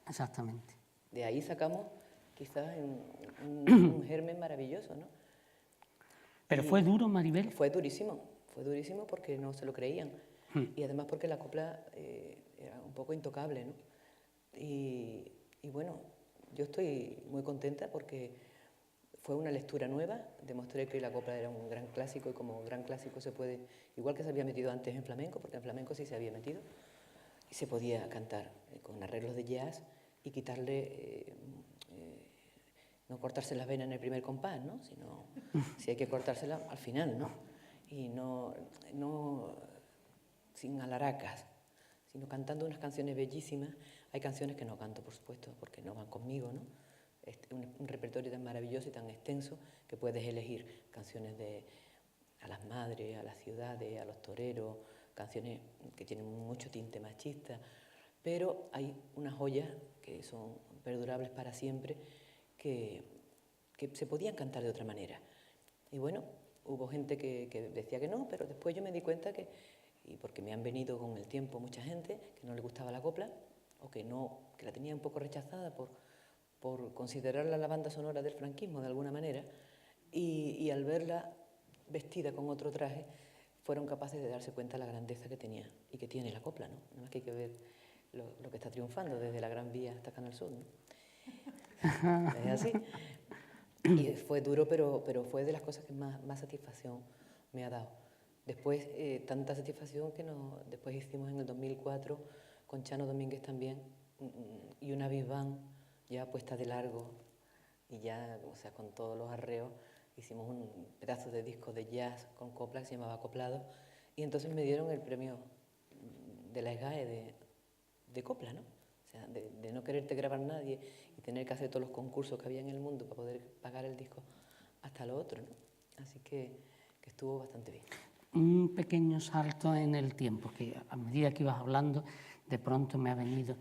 Exactamente. De ahí sacamos quizás un germen maravilloso, ¿no? Pero fue duro, Maribel. Fue durísimo porque no se lo creían. Y además porque la copla era un poco intocable, ¿no? Y bueno, yo estoy muy contenta porque fue una lectura nueva, demostré que la copla era un gran clásico y como gran clásico se puede, igual que se había metido antes en flamenco, porque en flamenco sí se había metido, y se podía cantar con arreglos de jazz y quitarle, no cortarse las venas en el primer compás, ¿no? Sino si hay que cortárselas al final, ¿no? Y no sin alaracas, sino cantando unas canciones bellísimas. Hay canciones que no canto, por supuesto, porque no van conmigo, ¿no? Es un repertorio tan maravilloso y tan extenso que puedes elegir canciones de a las madres, a las ciudades, a los toreros, canciones que tienen mucho tinte machista, pero hay unas joyas que son perdurables para siempre, que se podían cantar de otra manera. Y bueno, hubo gente que decía que no, pero después yo me di cuenta que, y porque me han venido con el tiempo mucha gente que no le gustaba la copla, o que la tenía un poco rechazada por considerarla la banda sonora del franquismo de alguna manera, y al verla vestida con otro traje, fueron capaces de darse cuenta de la grandeza que tenía y que tiene la copla, ¿no? Nada más que hay que ver lo que está triunfando desde la Gran Vía hasta Canal Sur, ¿no? Es así. Y fue duro, pero fue de las cosas que más satisfacción me ha dado. Después, tanta satisfacción que después hicimos en el 2004 con Chano Domínguez también, y una big band ya puesta de largo, y ya, o sea, con todos los arreos, hicimos un pedazo de disco de jazz con copla que se llamaba Acoplado, y entonces me dieron el premio de la SGAE de copla, ¿no? O sea, de no quererte grabar nadie y tener que hacer todos los concursos que había en el mundo para poder pagar el disco hasta lo otro, ¿no? Así que estuvo bastante bien. Un pequeño salto en el tiempo, que a medida que ibas hablando, de pronto me ha venido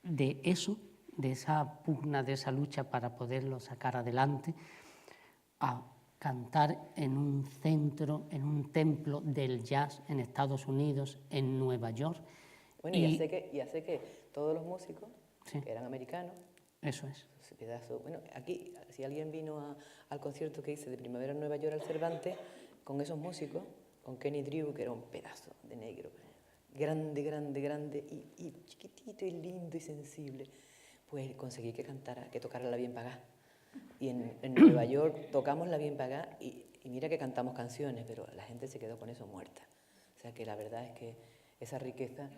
de eso, de esa pugna, de esa lucha para poderlo sacar adelante, a cantar en un centro, en un templo del jazz en Estados Unidos, en Nueva York. Bueno, y ya sé que todos los músicos, sí, que eran americanos, eso es. Ese pedazo, bueno, aquí, si alguien vino al concierto que hice de Primavera en Nueva York al Cervantes, con esos músicos, con Kenny Drew, que era un pedazo de negro, grande, grande, grande, y chiquitito y lindo y sensible, pues conseguí que tocara La Bien Pagá. Y en Nueva York tocamos La Bien Pagá y mira que cantamos canciones, pero la gente se quedó con eso muerta. O sea que la verdad es que esa riqueza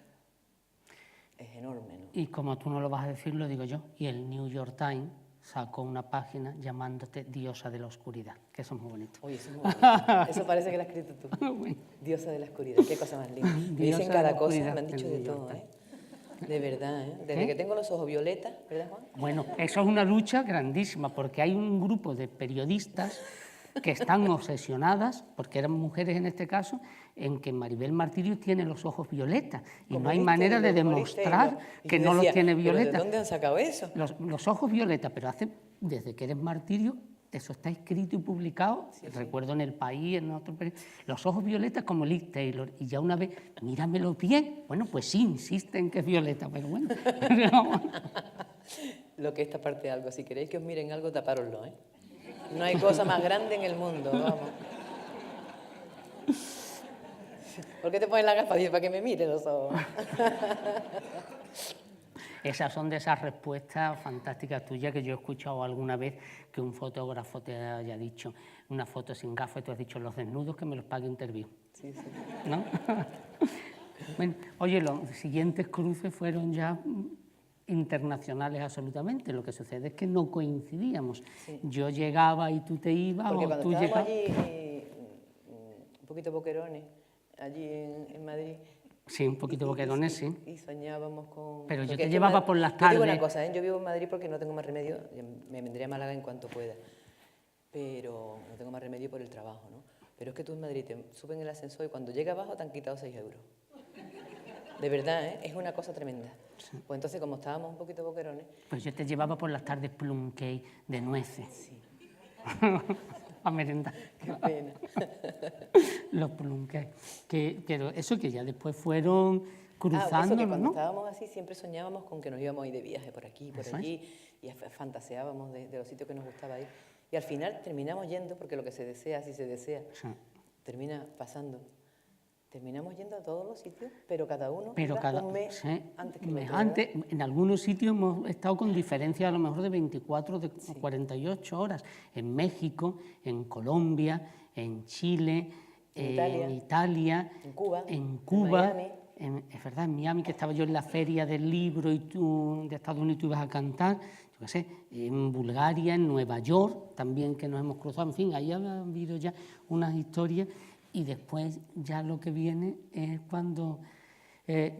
es enorme, ¿no? Y como tú no lo vas a decir, lo digo yo. Y el New York Times sacó una página llamándote Diosa de la Oscuridad, que eso es muy bonito. Oye, eso es muy bonito. Eso parece que lo has escrito tú. Bueno. Diosa de la Oscuridad, qué cosa más linda. Me dicen cada cosa, me han dicho de todo, ¿eh? De verdad, ¿eh? Desde que tengo los ojos violetas, ¿verdad, Juan? Bueno, eso es una lucha grandísima, porque hay un grupo de periodistas que están obsesionadas, porque eran mujeres en este caso, en que Maribel Martirio tiene los ojos violetas y no hay manera de demostrar que no los tiene violetas. ¿De dónde han sacado eso? Los ojos violetas, pero desde que eres Martirio, eso está escrito y publicado, sí. Recuerdo en El País, en otro periódico, los ojos violetas como Liz Taylor, y ya una vez, míramelo bien, bueno, pues sí, insisten que es violeta, pero bueno. Lo que esta parte de algo, si queréis que os miren algo, tapároslo, ¿eh? No hay cosa más grande en el mundo, vamos. ¿Por qué te pones la gafa? Para que me mire los ojos. Esas son de esas respuestas fantásticas tuyas que yo he escuchado alguna vez que un fotógrafo te haya dicho una foto sin gafas y tú has dicho los desnudos que me los pague Interview. Sí, sí. ¿No? Bueno, oye, los siguientes cruces fueron ya internacionales absolutamente. Lo que sucede es que no coincidíamos. Sí. Yo llegaba y tú te ibas, porque o tú llegabas. Allí, un poquito boquerones, allí en Madrid. Sí, un poquito boquerones, sí. Y soñábamos con... Pero yo te llevaba por las tardes. Yo digo una cosa, ¿eh? Yo vivo en Madrid porque no tengo más remedio, me vendría a Málaga en cuanto pueda, pero no tengo más remedio por el trabajo, ¿no? Pero es que tú en Madrid te suben el ascensor y cuando llega abajo te han quitado 6 euros. De verdad, ¿eh? Es una cosa tremenda. Sí. Pues entonces, como estábamos un poquito boquerones... Pues yo te llevaba por las tardes plum cake de nueces. Sí. A merendar. Qué pena. Los plum cake. Pero eso que ya después fueron cruzando, que cuando ¿no? estábamos así siempre soñábamos con que nos íbamos a ir de viaje por aquí, por allí, y fantaseábamos de los sitios que nos gustaba ir. Y al final terminamos yendo, porque lo que se desea, si se desea, sí, termina pasando. Terminamos yendo a todos los sitios, pero cada uno un mes sí, antes que el otro. En algunos sitios hemos estado con diferencias a lo mejor de 24 o sí, 48 horas. En México, en Colombia, en Chile, en Italia, en Cuba, en Miami. Es verdad, en Miami, que estaba yo en la feria del libro y tú de Estados Unidos ibas a cantar, yo qué sé, en Bulgaria, en Nueva York, también que nos hemos cruzado, en fin, ahí ha habido ya unas historias. Y después ya lo que viene es cuando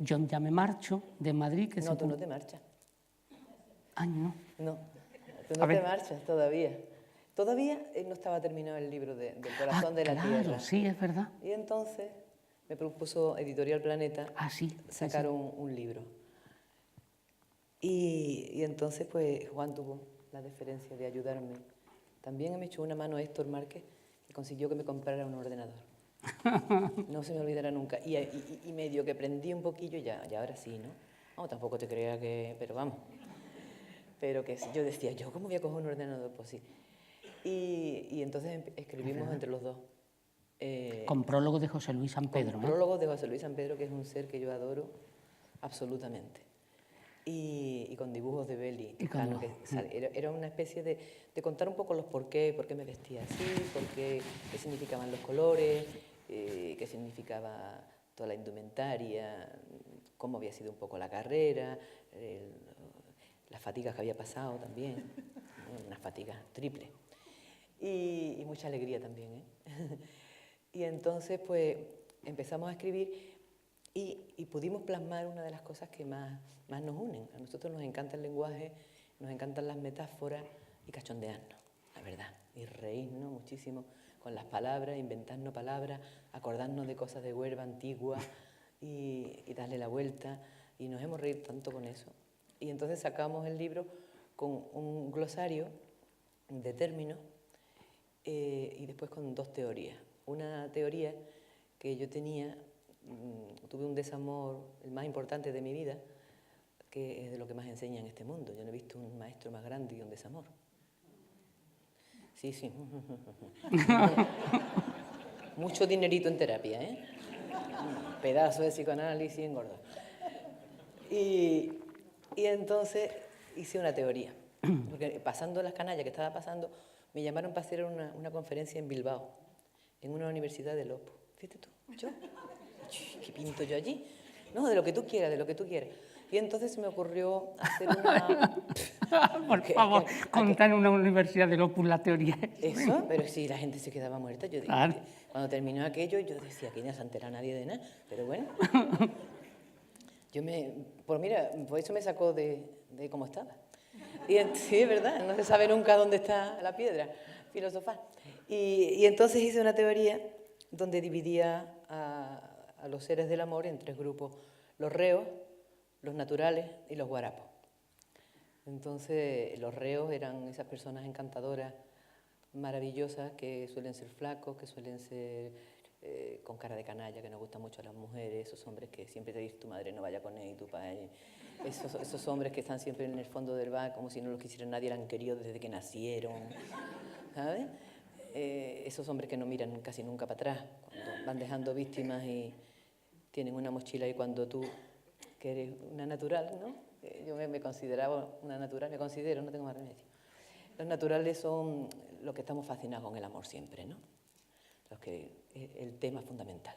yo ya me marcho de Madrid. Que no, tú no te marchas. Ah, no. No, tú no te marchas todavía. Todavía no estaba terminado el libro del corazón de la claro, Tierra. Sí, es verdad. Y entonces me propuso Editorial Planeta sacar un libro. Y entonces pues Juan tuvo la deferencia de ayudarme. También me echó una mano Héctor Márquez, que consiguió que me comprara un ordenador. No se me olvidará nunca. Y medio que aprendí un poquillo, ya ahora sí, ¿no? No, tampoco te creas que... Pero vamos. Pero que yo decía, ¿yo cómo voy a coger un ordenador? Pues sí. Y entonces escribimos entre los dos. Con prólogo de José Luis San Pedro. Con prólogo de José Luis San Pedro, que es un ser que yo adoro absolutamente. Y con dibujos de Beli. Era una especie de contar un poco los por qué me vestía así, qué significaban los colores, qué significaba toda la indumentaria, cómo había sido un poco la carrera, las fatigas que había pasado también, unas fatigas triples. Y mucha alegría también, ¿eh? Y entonces, pues, empezamos a escribir y pudimos plasmar una de las cosas que más nos unen. A nosotros nos encanta el lenguaje, nos encantan las metáforas y cachondearnos, la verdad. Y reírnos muchísimo con las palabras, inventarnos palabras, acordarnos de cosas de Huelva antiguas y darle la vuelta. Y nos hemos reído tanto con eso. Y entonces sacamos el libro con un glosario de términos y después con dos teorías. Una teoría que yo tenía, tuve un desamor, el más importante de mi vida, que es de lo que más enseña en este mundo. Yo no he visto un maestro más grande que un desamor. Sí. Mucho dinerito en terapia, ¿eh? Un pedazo de psicoanálisis engordado. Y entonces hice una teoría. Porque pasando las canallas que estaba pasando, me llamaron para hacer una conferencia en Bilbao, en una universidad de Lopo. Fíjate tú, yo, ¿qué pinto yo allí? No, de lo que tú quieras, de lo que tú quieras. Y entonces se me ocurrió hacer una... Por favor, contar en una universidad de Lopo la teoría. Eso, pero si la gente se quedaba muerta. Yo dije, Claro. Cuando terminó aquello, yo decía, aquí no se entera nadie de nada, pero bueno. Pues mira, por eso me sacó de cómo estaba. Sí, es verdad, no se sabe nunca dónde está la piedra filosofal. Y entonces hice una teoría donde dividía a los seres del amor en tres grupos: los reos, los naturales y los guarapos. Entonces, los reos eran esas personas encantadoras, maravillosas, que suelen ser flacos, que suelen ser con cara de canalla, que nos gustan mucho a las mujeres, esos hombres que siempre te dicen tu madre no vaya con él y tu padre. Esos hombres que están siempre en el fondo del bar, como si no los quisiera nadie, eran queridos desde que nacieron, ¿sabes? Esos hombres que no miran casi nunca para atrás, cuando van dejando víctimas y tienen una mochila, y cuando tú, que eres una natural, ¿no? Yo me consideraba una natural, me considero, no tengo más remedio. Los naturales son los que estamos fascinados con el amor siempre, ¿no? Los que el tema fundamental,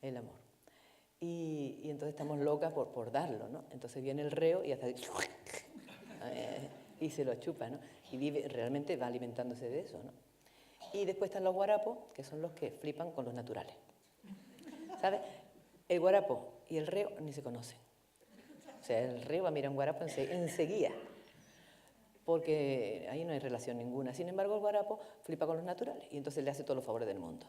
el amor. Y entonces estamos locas por darlo, ¿no? Entonces viene el reo y hace y se lo chupa, ¿no? Y realmente va alimentándose de eso, ¿no? Y después están los guarapos, que son los que flipan con los naturales. ¿Sabes? El guarapo y el reo ni se conocen. O sea, el reo va a mirar a un guarapo enseguida, porque ahí no hay relación ninguna. Sin embargo, el guarapo flipa con los naturales y entonces le hace todos los favores del mundo,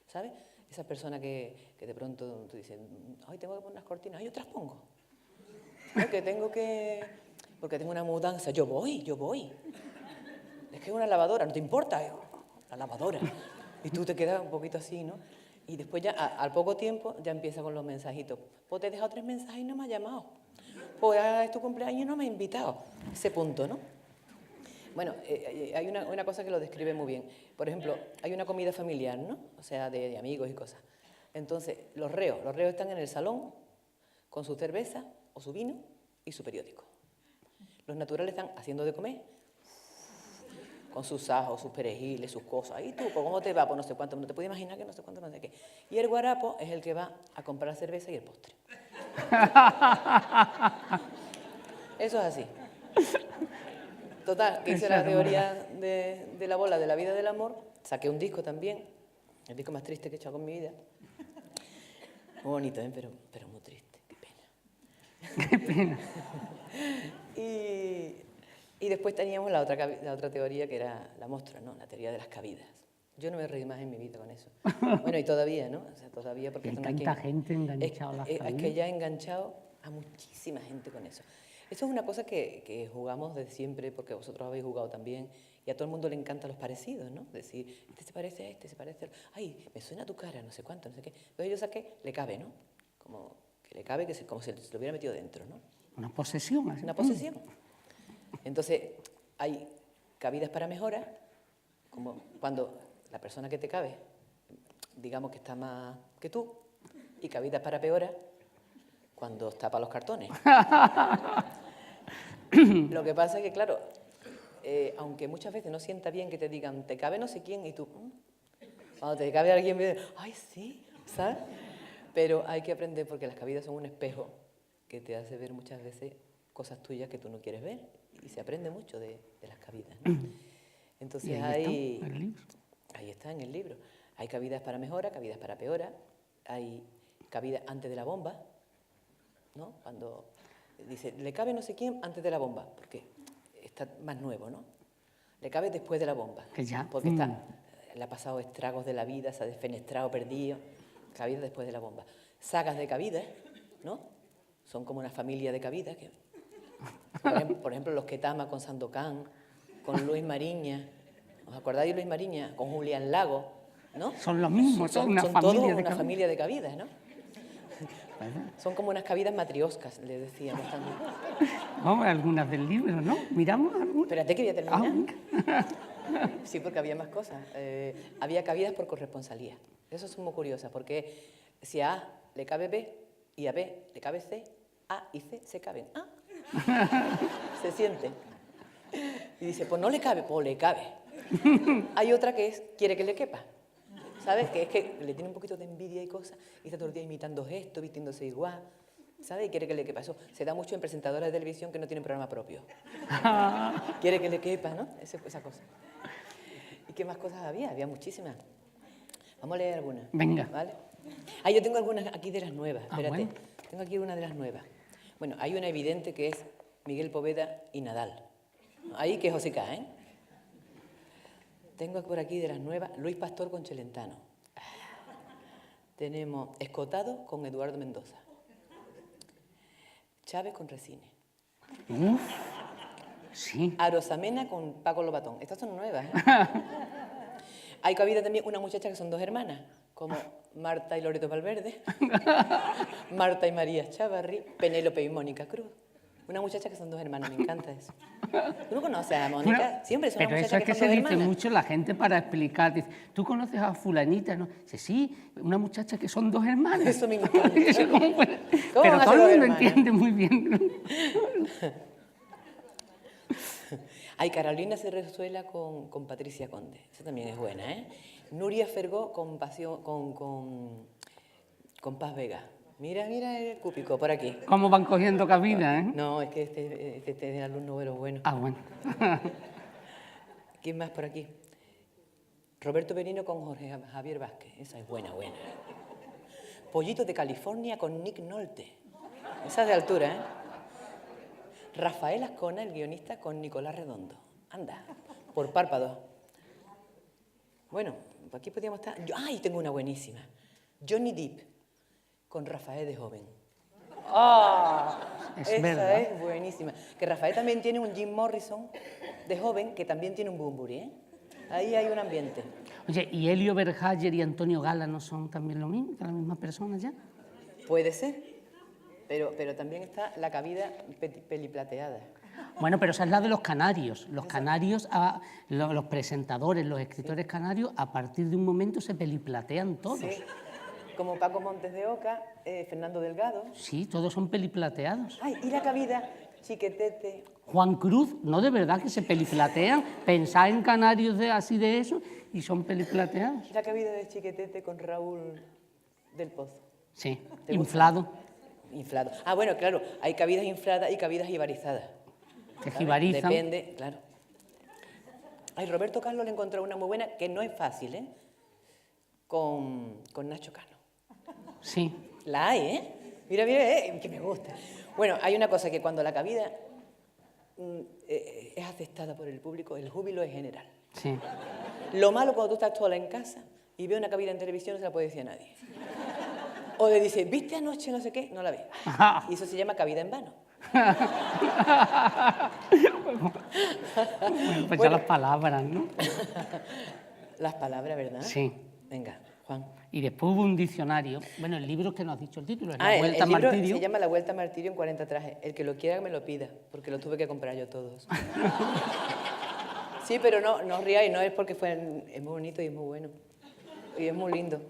¿sabes? Esa persona que de pronto tú dices, ay, tengo que poner unas cortinas, ay, yo te las pongo. Porque tengo una mudanza, yo voy. Es que es una lavadora, no te importa, la lavadora. Y tú te quedas un poquito así, ¿no? Y después ya, al poco tiempo, ya empieza con los mensajitos. Pues te he dejado 3 mensajes y no me has llamado. Pues es tu cumpleaños y no me has invitado. Ese punto, ¿no? Bueno, hay una cosa que lo describe muy bien. Por ejemplo, hay una comida familiar, ¿no? O sea, de amigos y cosas. Entonces, los reos están en el salón con su cerveza o su vino y su periódico. Los naturales están haciendo de comer con sus ajos, sus perejiles, sus cosas. ¿Y tú, cómo te va? Pues no sé cuánto, no te puedes imaginar que no sé cuánto, no sé qué. Y el guarapo es el que va a comprar cerveza y el postre. Eso es así. Total, que hice la teoría de la bola de la vida del amor, saqué un disco también, el disco más triste que he hecho con mi vida. Muy bonito, ¿eh? Pero muy triste, qué pena. Qué pena. Y después teníamos la otra teoría, que era la mostra, ¿no? La teoría de las cavidas. Yo no me reí más en mi vida con eso. Bueno, y todavía, ¿no? O sea, todavía porque... Hay tanta gente enganchada a las cavidas. Es que ya he enganchado a muchísima gente con eso. Eso es una cosa que jugamos desde siempre, porque vosotros habéis jugado también, y a todo el mundo le encantan los parecidos, ¿no? Decir, este se parece a este, se parece a... Ay, me suena tu cara, no sé cuánto, no sé qué. Entonces yo saqué, le cabe, ¿no? Como que le cabe, como si se lo hubiera metido dentro, ¿no? Una posesión. Una posesión. Entonces, hay cabidas para mejora, como cuando la persona que te cabe, digamos que está más que tú, y cabidas para peora, cuando está para los cartones. Lo que pasa es que, claro, aunque muchas veces no sienta bien que te digan, te cabe no sé quién, y tú, cuando te cabe alguien, ay, sí, ¿sabes? Pero hay que aprender, porque las cabidas son un espejo que te hace ver muchas veces cosas tuyas que tú no quieres ver, y se aprende mucho de las cabidas, ¿no? Entonces ahí está en el libro. Hay cabidas para mejora, cabidas para peora, hay cabidas antes de la bomba, ¿no? Cuando dice, le cabe no sé quién antes de la bomba, porque está más nuevo, ¿no? Le cabe después de la bomba, que ya. porque le ha pasado estragos de la vida, se ha desfenestrado, perdido. Cabida después de la bomba. Sagas de cabidas, ¿no? Son como una familia de cabidas. Por ejemplo, los Ketama con Sandokan, con Luis Mariña. ¿Os acordáis de Luis Mariña? Con Julián Lago, ¿no? Son los mismos, son una familia de cabidas, ¿no? Son como unas cabidas matrioscas, le decíamos también. Vamos, algunas del libro, ¿no? Miramos algunas. Espérate que voy a terminar. Sí, porque había más cosas. Había cabidas por corresponsalía. Eso es muy curioso, porque si a A le cabe B y a B le cabe C, A y C se caben. A. Se sienten. Y dice, pues no le cabe, pues le cabe. Hay otra que es, quiere que le quepa. ¿Sabes? Que es que le tiene un poquito de envidia y cosas, y está todo el día imitando gestos, vistiéndose igual. ¿Sabes? Y quiere que le quepa. Eso se da mucho en presentadoras de televisión que no tienen programa propio. Quiere que le quepa, ¿no? Esa cosa. ¿Y qué más cosas había? Había muchísimas. Vamos a leer algunas. Venga. ¿Vale? Ah, yo tengo algunas aquí de las nuevas. Espérate. Bueno. Tengo aquí una de las nuevas. Bueno, hay una evidente que es Miguel Poveda y Nadal. Ahí que es Josica, ¿eh? Tengo por aquí de las nuevas Luis Pastor con Celentano. Tenemos Escotado con Eduardo Mendoza. Chávez con Resines. Sí. Arosamena con Paco Lobatón. Estas son nuevas, ¿eh? Hay cabida también una muchacha que son dos hermanas, como Marta y Loreto Valverde, Marta y María Chavarri, Penélope y Mónica Cruz. Una muchacha que son dos hermanas, me encanta eso. ¿Tú no conoces a Mónica? Siempre son una muchacha que son dos hermanas. Pero eso es que se dice mucho la gente para explicar. Dice, ¿tú conoces a fulanita? ¿No? Dice, sí, una muchacha que son dos hermanas. Eso me encanta. Pero todo el mundo entiende muy bien. Hay Carolina Cerrezuela con Patricia Conde. Esa también es buena, ¿eh? Nuria Fergó con Paz Vega. Mira el cúpico por aquí. ¿Cómo van cogiendo cabida, eh? No, es que este es el alumno bueno. Ah, bueno. ¿Quién más por aquí? Roberto Benino con Jorge Javier Vázquez. Esa es buena. Pollito de California con Nick Nolte. Esa es de altura, ¿eh? Rafael Ascona, el guionista, con Nicolás Redondo. Anda, por párpados. Bueno, aquí podríamos estar... ¡Ay, tengo una buenísima! Johnny Depp con Rafael de joven. Esa verdad. es buenísima. Que Rafael también tiene un Jim Morrison de joven, que también tiene un Bunbury, ¿eh? Ahí hay un ambiente. Oye, ¿y Helio Berhager y Antonio Gala no son también lo mismo, la misma persona ya? Puede ser, pero también está la cabida peliplateada. Bueno, pero esa es la de los canarios. Los canarios, los presentadores, los escritores canarios, a partir de un momento se peliplatean todos. Sí. Como Paco Montes de Oca, Fernando Delgado. Sí, todos son peliplateados. Ay, y la cabida Chiquetete. Juan Cruz, no, de verdad que se peliplatean. Pensad en canarios así de eso y son peliplateados. La cabida de Chiquetete con Raúl del Pozo. Sí, ¿Te inflado. gusta? Inflado. Ah, bueno, claro, hay cabidas infladas y cabidas jibarizadas. Que jibarizan. Depende, claro. Ay, Roberto Carlos le encontró una muy buena, que no es fácil, ¿eh? Con Nacho Cano. Sí. La hay, ¿eh? Mira, que me gusta. Bueno, hay una cosa que cuando la cabida es aceptada por el público, el júbilo es general. Sí. Lo malo cuando tú estás sola en casa y ves una cabida en televisión no se la puede decir a nadie. O le dices, ¿viste anoche no sé qué? No la ves. Y eso se llama cabida en vano. Pues ya las palabras, ¿no? Las palabras, ¿verdad? Sí. Venga, Juan. Y después hubo un diccionario. Bueno, el libro que nos has dicho el título es Ah, La Vuelta el libro Martirio. se llama La Vuelta Martirio en 40 trajes. El que lo quiera que me lo pida, porque lo tuve que comprar yo todos. Sí, pero no os riáis, no es porque es muy bonito y es muy bueno. Y es muy lindo.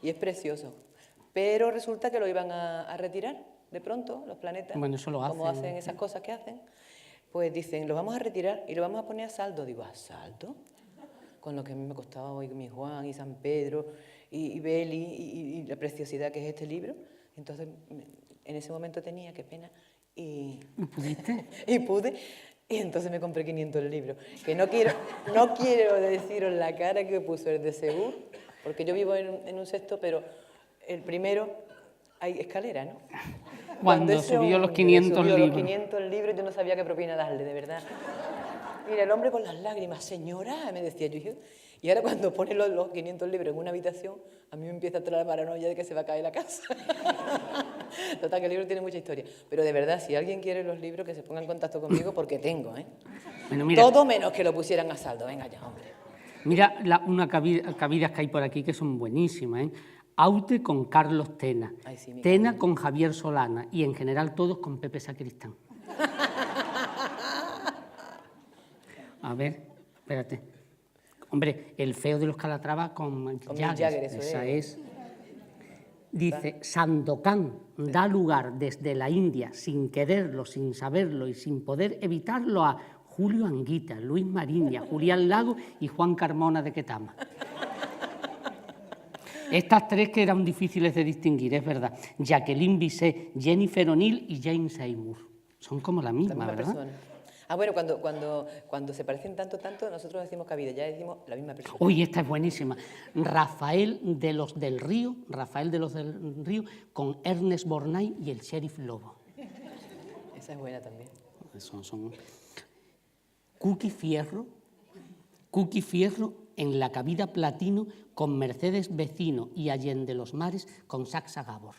Y es precioso. Pero resulta que lo iban a retirar de pronto, los planetas. Bueno, eso lo hacen. Como hacen esas cosas que hacen. Pues dicen, lo vamos a retirar y lo vamos a poner a saldo. Digo, ¿a saldo? Con lo que a mí me costaba hoy mi Juan y San Pedro y Beli y la preciosidad que es este libro. Entonces, en ese momento tenía, qué pena, y... ¿Pudiste? Y pude, y entonces me compré 500 libros. Que no quiero deciros la cara que puso el de Segur, porque yo vivo en un sexto, pero el primero hay escalera, ¿no? Cuando ese subió los hombre 500 subió libros. los 500 libros, yo no sabía qué propina darle, de verdad. Mira, el hombre con las lágrimas, señora, me decía yo. Y ahora cuando pone los 500 libros en una habitación, a mí me empieza a entrar la paranoia de que se va a caer la casa. Total, que el libro tiene mucha historia. Pero de verdad, si alguien quiere los libros, que se ponga en contacto conmigo, porque tengo, ¿eh? Bueno, mira, Todo menos que lo pusieran a saldo. Venga ya, hombre. mira unas cabidas que hay por aquí que son buenísimas, ¿eh? Aute con Carlos Tena, Ay, sí, Tena con Javier Solana y en general todos con Pepe Sacristán. A ver, espérate. Hombre, el feo de los Calatrava con Mick Jagger, eso esa es. Dice, Sandokan da lugar desde la India, sin quererlo, sin saberlo y sin poder evitarlo, a Julio Anguita, Luis Mariña, Julián Lago y Juan Carmona de Ketama. Estas tres que eran difíciles de distinguir, es verdad. Jacqueline Bisset, Jennifer O'Neill y Jane Seymour. Son como la misma, ¿verdad? Persona. Ah, bueno, cuando se parecen tanto, nosotros decimos cabida, ya decimos la misma persona. Uy, esta es buenísima. Rafael de los del Río con Ernest Borgnine y el Sheriff Lobo. Esa es buena también. Son... Cookie Fierro en la cabida Platino con Mercedes Vecino y Allende los Mares con Saxa Gabor.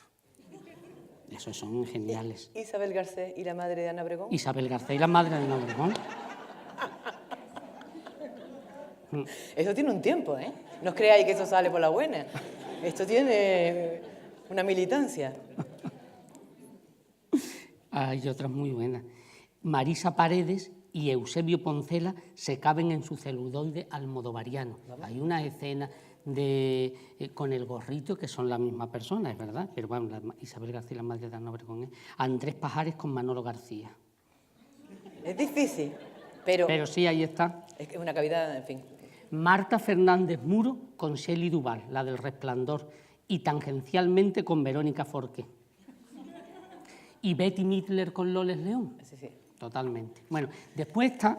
Esos son geniales. Isabel Garcés y la madre de Ana Obregón. Isabel Garcés y la madre de Ana Obregón. Eso tiene un tiempo, ¿eh? No os creáis que eso sale por la buena. Esto tiene una militancia. Hay otras muy buenas. Marisa Paredes y Eusebio Poncela se caben en su celuloide almodovariano. Hay una escena con el gorrito que son la misma persona, es verdad, pero bueno, Isabel García, la madre de Ana Obregón, Andrés Pajares con Manolo García. Es difícil, pero sí, ahí está. Es que es una cavidad, en fin. Marta Fernández Muro con Shelley Duvall, la del Resplandor, y tangencialmente con Verónica Forqué. Y Betty Midler con Loles León. Sí. Totalmente. Bueno, después está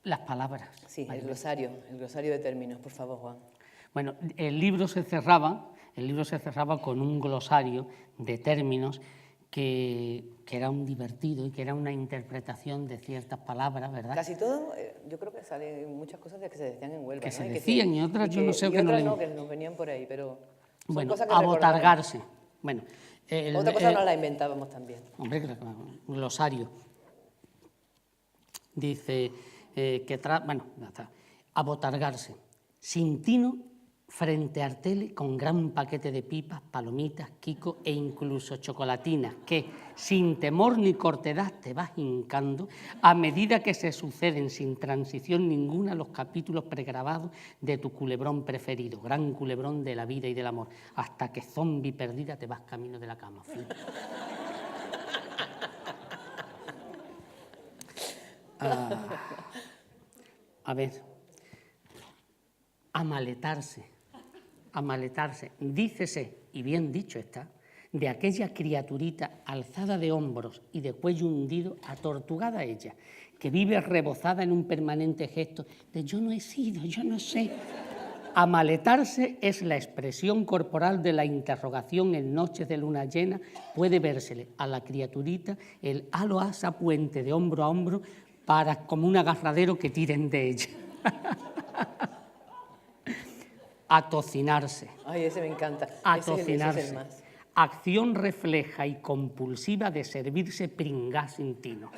las palabras. Sí, el glosario de términos, por favor, Juan. Bueno, el libro se cerraba con un glosario de términos que era un divertido y que era una interpretación de ciertas palabras, ¿verdad? Casi todo, yo creo que salen muchas cosas de que se decían en Huelva. Que ¿no? se decían y otras yo no sé. Y otras no, que nos venían por ahí, pero son bueno, cosas que abotargarse. Bueno, otra cosa nos la inventábamos también. Hombre, glosario. Dice abotargarse. Sin tino frente a Artele con gran paquete de pipas, palomitas, Kiko e incluso chocolatinas que, sin temor ni cortedad, te vas hincando a medida que se suceden sin transición ninguna los capítulos pregrabados de tu culebrón preferido, gran culebrón de la vida y del amor, hasta que zombi perdida te vas camino de la cama. Fin. A ver, amaletarse, dícese, y bien dicho está, de aquella criaturita alzada de hombros y de cuello hundido, atortugada ella, que vive rebozada en un permanente gesto de yo no he sido, yo no sé. Amaletarse es la expresión corporal de la interrogación en noches de luna llena. Puede vérsele a la criaturita el halo asa puente de hombro a hombro para como un agarradero que tiren de ella. Atocinarse. Ay, ese me encanta. Atocinarse. Ese es el más. Acción refleja y compulsiva de servirse pringá sin tino.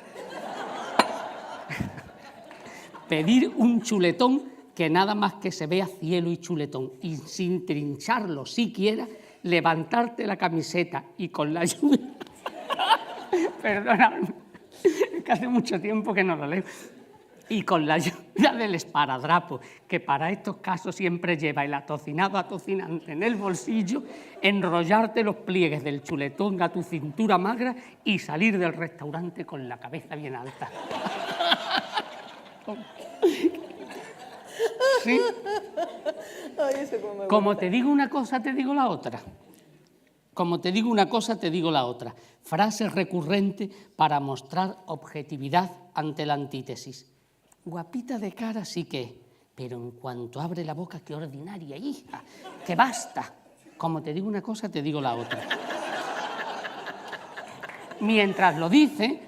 Pedir un chuletón que nada más que se vea cielo y chuletón, y sin trincharlo siquiera, levantarte la camiseta y con la ayuda... Perdóname, es que hace mucho tiempo que no lo leo. Y con la ayuda del esparadrapo, que para estos casos siempre lleva el atocinado atocinante en el bolsillo, enrollarte los pliegues del chuletón a tu cintura magra y salir del restaurante con la cabeza bien alta. ¿Sí? Ay, eso como me gusta. Como te digo una cosa, te digo la otra. Como te digo una cosa, te digo la otra. Frase recurrente para mostrar objetividad ante la antítesis. Guapita de cara sí que, pero en cuanto abre la boca, qué ordinaria, hija, que basta. Como te digo una cosa, te digo la otra. Mientras lo dice,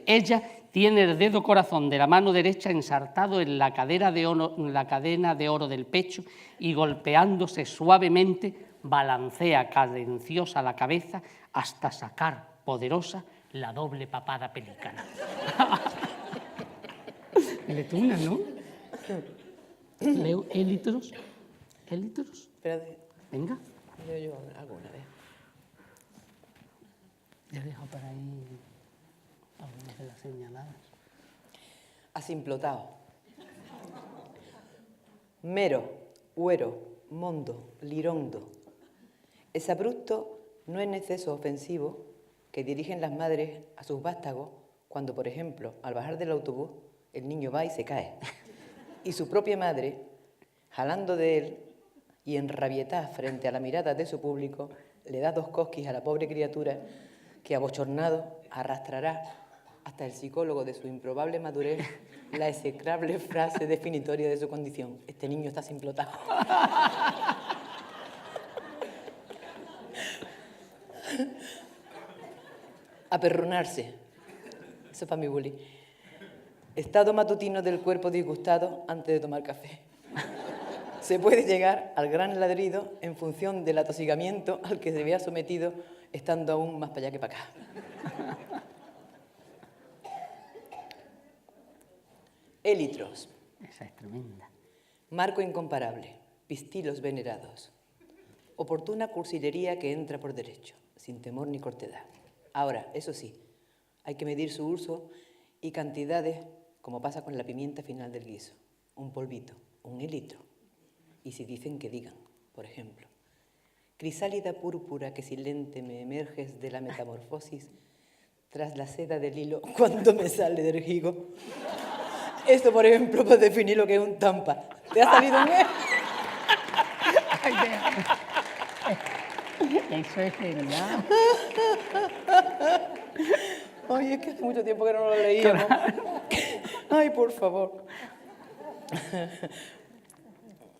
ella tiene el dedo corazón de la mano derecha ensartado en la cadena de oro del pecho y golpeándose suavemente balancea cadenciosa la cabeza hasta sacar poderosa la doble papada pelicana. Letuna, ¿no? Leo élitros. ¿Élitros? Espérate, Venga. yo alguna vez. Ya dejo por ahí algunas de las señaladas. Asimplotado. Mero, huero, mondo, lirondo. Exabrupto no es exceso ofensivo que dirigen las madres a sus vástagos cuando, por ejemplo, al bajar del autobús, el niño va y se cae. Y su propia madre, jalando de él y enrabietada frente a la mirada de su público, le da 2 cosquis a la pobre criatura que, abochornado, arrastrará hasta el psicólogo de su improbable madurez la execrable frase definitoria de su condición: este niño está simplotado. Aperrunarse. Eso es para mi bully. Estado matutino del cuerpo disgustado antes de tomar café. Se puede llegar al gran ladrido en función del atosigamiento al que se vea sometido, estando aún más para allá que para acá. Élitros. Esa es tremenda. Marco incomparable. Pistilos venerados. Oportuna cursilería que entra por derecho, sin temor ni cortedad. Ahora, eso sí, hay que medir su uso y cantidades, como pasa con la pimienta final del guiso. Un polvito, un élitro. Y si dicen, que digan. Por ejemplo, crisálida púrpura que silente me emerges de la metamorfosis tras la seda del hilo cuando me sale del higo. Esto, por ejemplo, para definir lo que es un tampa. ¿Te ha salido un E? Eso es genial. Ay, es que hace mucho tiempo que no lo leíamos. Ay, por favor.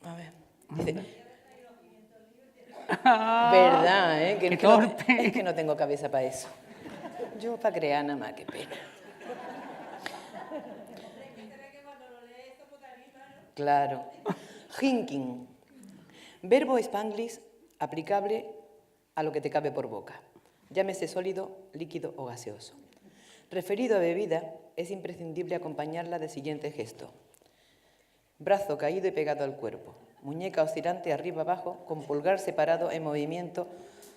A ver. Dice, verdad, ¿eh? Qué torpe. Es que no tengo cabeza para eso. Yo para crear nada más, qué pena. Claro. Hinking. Verbo spanglish aplicable a lo que te cabe por boca. Llámese sólido, líquido o gaseoso. Referido a bebida, es imprescindible acompañarla del siguiente gesto. Brazo caído y pegado al cuerpo. Muñeca oscilante arriba abajo, con pulgar separado en movimiento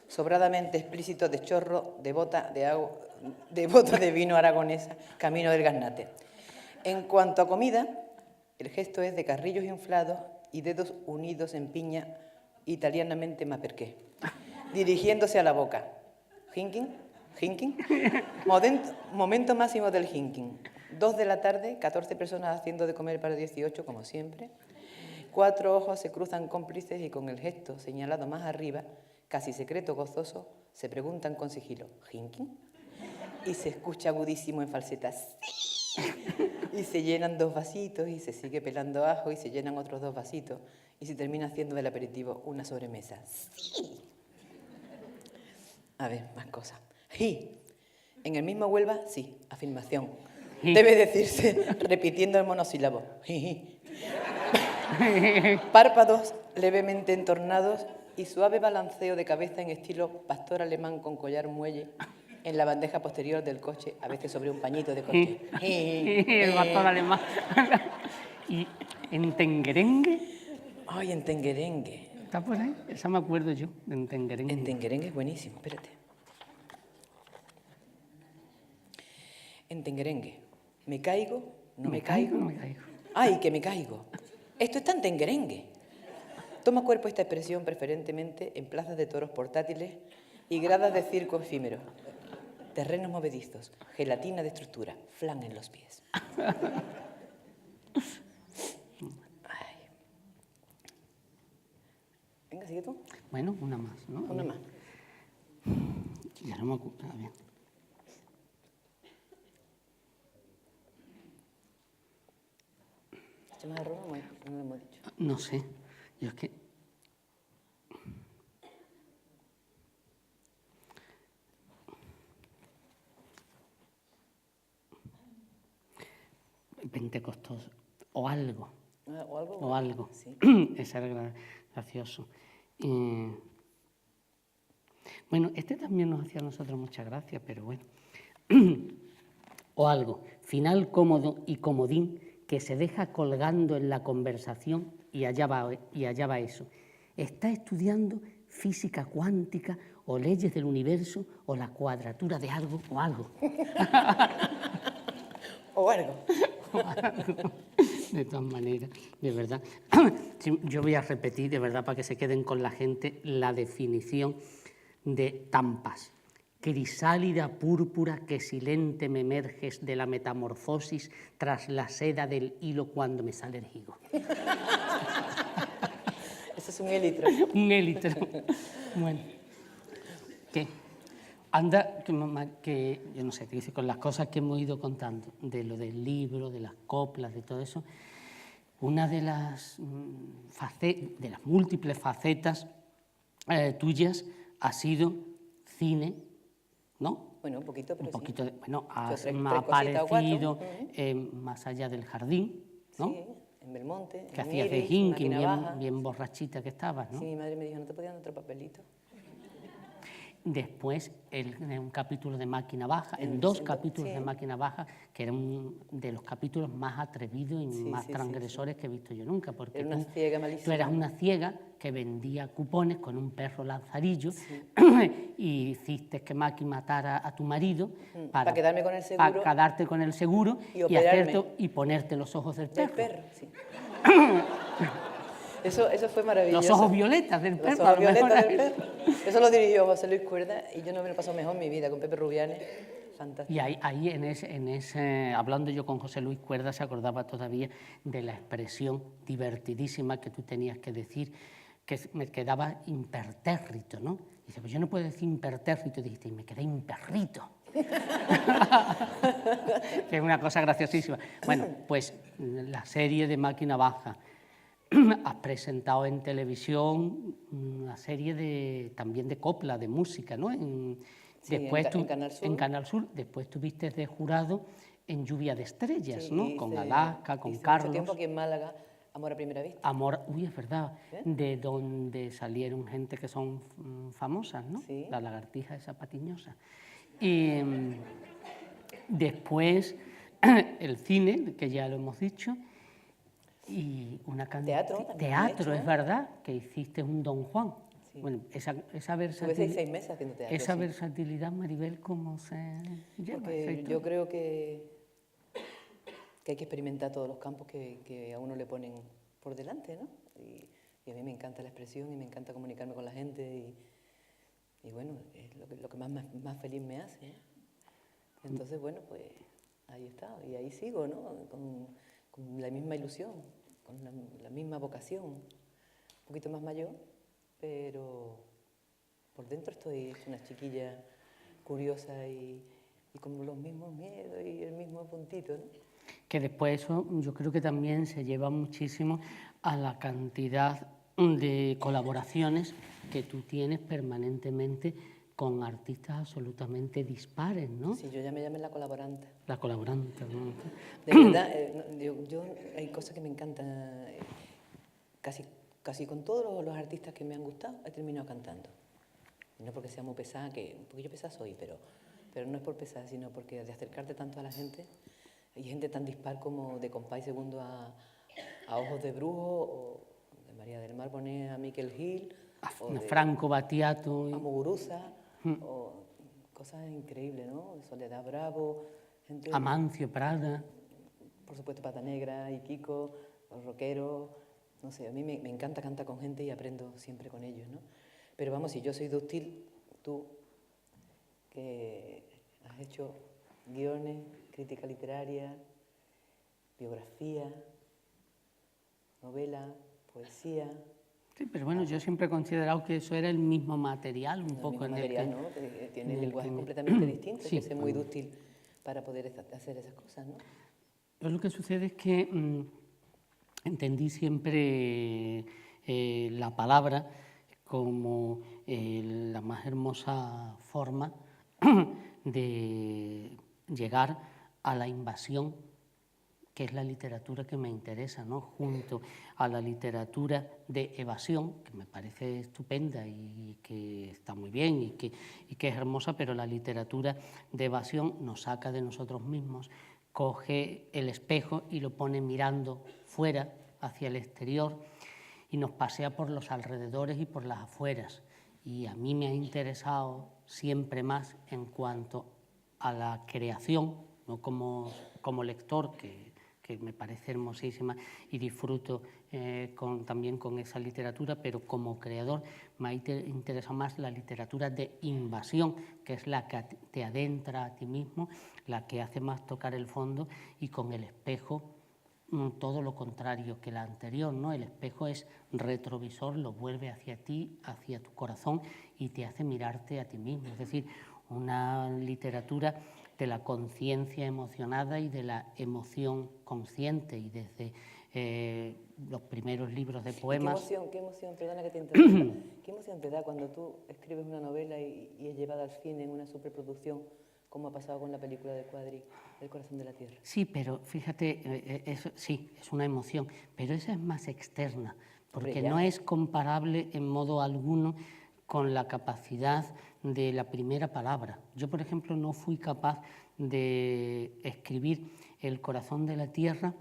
sobradamente explícito de chorro de bota de vino aragonesa, camino del gaznate. En cuanto a comida, el gesto es de carrillos inflados y dedos unidos en piña, italianamente maperché, dirigiéndose a la boca. Hinking, hinking. Momento máximo del hinking. 2 de la tarde, 14 personas haciendo de comer para 18, como siempre. 4 ojos se cruzan cómplices y con el gesto señalado más arriba, casi secreto gozoso, se preguntan con sigilo, ¿hinking? Y se escucha agudísimo en falsetas, ¡sí! Y se llenan 2 vasitos y se sigue pelando ajo y se llenan otros 2 vasitos. Y si termina haciendo del aperitivo una sobremesa. ¡Sí! A ver, más cosas. ¡Ji! En el mismo Huelva, sí, afirmación. Debe decirse repitiendo el monosílabo. ¡Ji! Párpados levemente entornados y suave balanceo de cabeza en estilo pastor alemán con collar muelle en la bandeja posterior del coche, a veces sobre un pañito de coche. El pastor alemán. ¿Y en Tenguerengue? Ay, en Tenguerengue. ¿Está por ahí? Esa me acuerdo yo, en Tenguerengue. En Tenguerengue es buenísimo, espérate. En Tenguerengue. ¿Me caigo? ¿No me caigo? No me caigo. ¡Ay, que me caigo! Esto está en Tenguerengue. Toma cuerpo esta expresión preferentemente en plazas de toros portátiles y gradas de circo efímero. Terrenos movedizos, gelatina de estructura, flan en los pies. Ay. Venga, sigue tú. Bueno, una más, ¿no? Una más. Ya no me acuerdo. A ver. ¿Echa más arroz? No lo hemos dicho. No sé. Yo es que... Pentecostés o algo. Ah, ¿o algo? O algo. Sí. Ese era gracioso. Bueno, este también nos hacía a nosotros muchas gracias, pero bueno. O algo. Final cómodo y comodín que se deja colgando en la conversación y allá va eso. Está estudiando física cuántica o leyes del universo o la cuadratura de algo o algo. O algo. De todas maneras, de verdad. Sí, yo voy a repetir, de verdad, para que se queden con la gente, la definición de tampas. Crisálida púrpura que silente me emerges de la metamorfosis tras la seda del hilo cuando me sale el higo. Eso es un élitro. Un élitro. Bueno, ¿qué? Anda, que yo no sé, con las cosas que hemos ido contando, de lo del libro, de las coplas, de todo eso, una de las múltiples facetas tuyas ha sido cine, ¿no? Bueno, un poquito, pero un poquito sí. Bueno, has tres aparecido cositas o Más allá del jardín, ¿no? Sí, en Belmonte, Que en hacías de Iris, Hinky, Máquina Baja. bien borrachita que estabas, ¿no? Sí, mi madre me dijo, ¿no te podían dar otro papelito? Después, en un capítulo de Máquina Baja, en dos capítulos sí. de Máquina Baja, que era de los capítulos más atrevidos y más transgresores que he visto yo nunca, porque era una ciega malísima. Tú eras una ciega que vendía cupones con un perro lanzarillo y hiciste que Maki matara a tu marido para quedarme con el seguro. Para quedarte con el seguro y ponerte los ojos del perro. Del perro, sí. Eso fue maravilloso. Los ojos violetas del perro. Los ojos violetas del perro. Eso lo dirigió José Luis Cuerda y yo no me lo paso mejor en mi vida con Pepe Rubianes. Fantástico. Y ahí en ese, hablando yo con José Luis Cuerda, se acordaba todavía de la expresión divertidísima que tú tenías que decir, que me quedaba impertérrito, ¿no? Y dice, pues yo no puedo decir impertérrito, dijiste, y me quedé imperrito. Que es una cosa graciosísima. Bueno, pues la serie de Máquina Baja, has presentado en televisión una serie también de copla, de música, ¿no? Después en Canal Sur. En Canal Sur. Después estuviste de jurado en Lluvia de Estrellas, Sí, ¿no? Con Alaska, con Carlos. Mucho tiempo aquí en Málaga, Amor a primera vista. Uy, es verdad, de donde salieron gente que son famosas, ¿no? Sí. La lagartija esa patiñosa. Y después el cine, que ya lo hemos dicho, y una cantidad... Teatro, es verdad, que hiciste un Don Juan. Sí. Bueno, esa versatilidad... Estuve 6 meses haciendo teatro. Esa versatilidad, Maribel, ¿cómo se lleva? Porque yo creo que hay que experimentar todos los campos que a uno le ponen por delante, ¿no? Y a mí me encanta la expresión y me encanta comunicarme con la gente y bueno, es lo que más feliz me hace, ¿no? Entonces, bueno, pues ahí está, y ahí sigo, ¿no? Con la misma ilusión, con la misma vocación, un poquito más mayor, pero por dentro estoy una chiquilla curiosa y con los mismos miedos y el mismo puntito, ¿no? Que después eso yo creo que también se lleva muchísimo a la cantidad de colaboraciones que tú tienes permanentemente con artistas absolutamente dispares, ¿no? Sí, yo ya me llamé la colaborante. La colaborante, ¿no? De verdad, yo hay cosas que me encantan. Casi con todos los artistas que me han gustado he terminado cantando. Y no porque sea muy pesada, que un poquillo pesada soy, pero no es por pesada, sino porque de acercarte tanto a la gente, hay gente tan dispar como de Compás Segundo a Ojos de Brujo, o de María del Mar poner a Miquel Gil, o de Franco Battiato, a Muguruza, o cosas increíbles, ¿no? Soledad Bravo, gente... Amancio Prada. Por supuesto, Pata Negra y Kiko, los rockeros, no sé, a mí me encanta cantar con gente y aprendo siempre con ellos, ¿no? Pero vamos, si yo soy dúctil, tú, que has hecho guiones, crítica literaria, biografía, novela, poesía... Sí, pero bueno, yo siempre he considerado que eso era el mismo material, un poco en el material, que... ¿no? Tiene lenguaje completamente distinto, sí, hay que ser muy dúctil para poder hacer esas cosas, ¿no? Pero lo que sucede es que entendí siempre la palabra como la más hermosa forma de llegar a la invasión, que es la literatura que me interesa, ¿no? Junto a la literatura de evasión, que me parece estupenda y que está muy bien y que es hermosa, pero la literatura de evasión nos saca de nosotros mismos, coge el espejo y lo pone mirando fuera, hacia el exterior, y nos pasea por los alrededores y por las afueras. Y a mí me ha interesado siempre más en cuanto a la creación, no como lector, que me parece hermosísima y disfruto también con esa literatura, pero como creador me interesa más la literatura de invasión, que es la que te adentra a ti mismo, la que hace más tocar el fondo, y con el espejo todo lo contrario que la anterior, ¿no? El espejo es retrovisor, lo vuelve hacia ti, hacia tu corazón, y te hace mirarte a ti mismo. Es decir, una literatura de la conciencia emocionada y de la emoción consciente, y desde los primeros libros de poemas... ¿Qué emoción, perdona que te interrumpa, qué emoción te da cuando tú escribes una novela y es llevada al cine en una superproducción, como ha pasado con la película de Cuadri, El corazón de la tierra? Sí, pero fíjate, sí, es una emoción, pero esa es más externa, porque no es comparable en modo alguno con la capacidad de la primera palabra. Yo, por ejemplo, no fui capaz de escribir El corazón de la tierra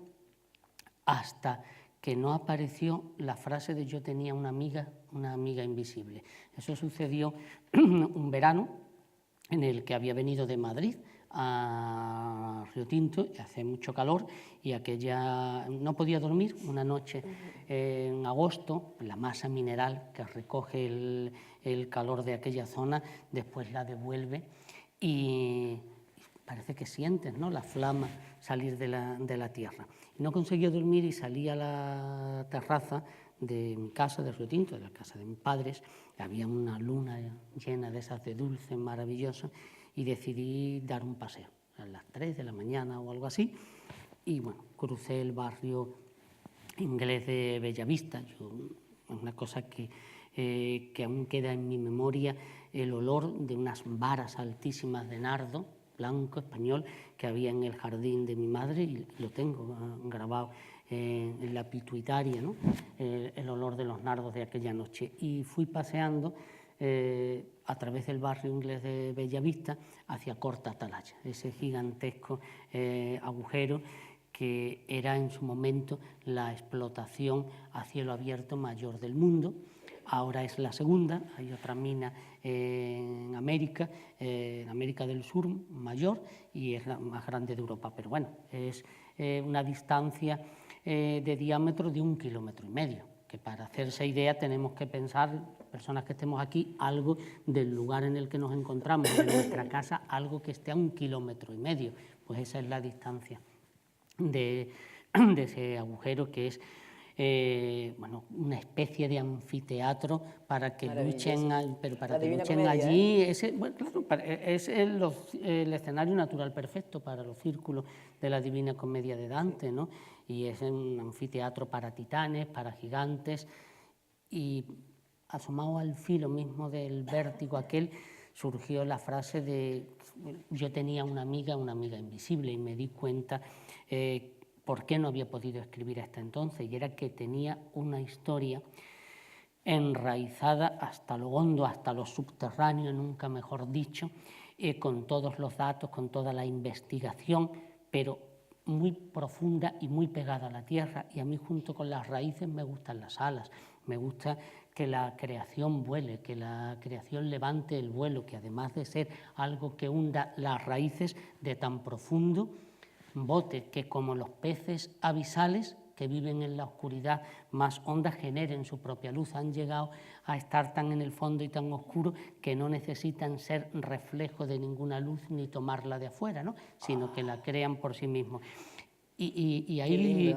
hasta que no apareció la frase de yo tenía una amiga invisible. Eso sucedió un verano en el que había venido de Madrid a Río Tinto, y hace mucho calor, y aquella no podía dormir una noche en agosto. La masa mineral que recoge el calor de aquella zona después la devuelve, y parece que sientes, ¿no?, la flama salir de la tierra. No conseguía dormir y salí a la terraza de mi casa de Río Tinto, de la casa de mis padres. Había una luna llena de esas de dulce, maravillosa, y decidí dar un paseo a las 3 de la mañana o algo así. Y bueno, crucé el barrio inglés de Bellavista. Es una cosa que aún queda en mi memoria, el olor de unas varas altísimas de nardo blanco español que había en el jardín de mi madre, y lo tengo grabado en la pituitaria, ¿no? El olor de los nardos de aquella noche. Y fui paseando a través del barrio inglés de Bellavista hacia Corta Atalaya, ese gigantesco agujero que era en su momento la explotación a cielo abierto mayor del mundo. Ahora es la segunda, hay otra mina en América del Sur mayor, y es la más grande de Europa, pero bueno, es una distancia de diámetro de 1,5 kilómetros, que para hacerse idea tenemos que pensar, personas que estemos aquí, algo del lugar en el que nos encontramos, de nuestra casa, algo que esté a 1,5 kilómetros, pues esa es la distancia de ese agujero, que es una especie de anfiteatro para que luchen, pero para que luchen allí. Es el escenario natural perfecto para los círculos de la Divina Comedia de Dante, ¿no? Y es un anfiteatro para titanes, para gigantes, Y asomado al filo mismo del vértigo aquel, surgió la frase de yo tenía una amiga invisible, y me di cuenta por qué no había podido escribir hasta entonces, y era que tenía una historia enraizada hasta lo hondo, hasta lo subterráneo, nunca mejor dicho, con todos los datos, con toda la investigación, pero muy profunda y muy pegada a la tierra. Y a mí, junto con las raíces, me gustan las alas, me gusta que la creación vuele, que la creación levante el vuelo, que además de ser algo que hunda las raíces de tan profundo, bote que, como los peces abisales que viven en la oscuridad más honda, generen su propia luz. Han llegado a estar tan en el fondo y tan oscuro que no necesitan ser reflejo de ninguna luz ni tomarla de afuera, ¿no? Sino que la crean por sí mismos. Y ahí,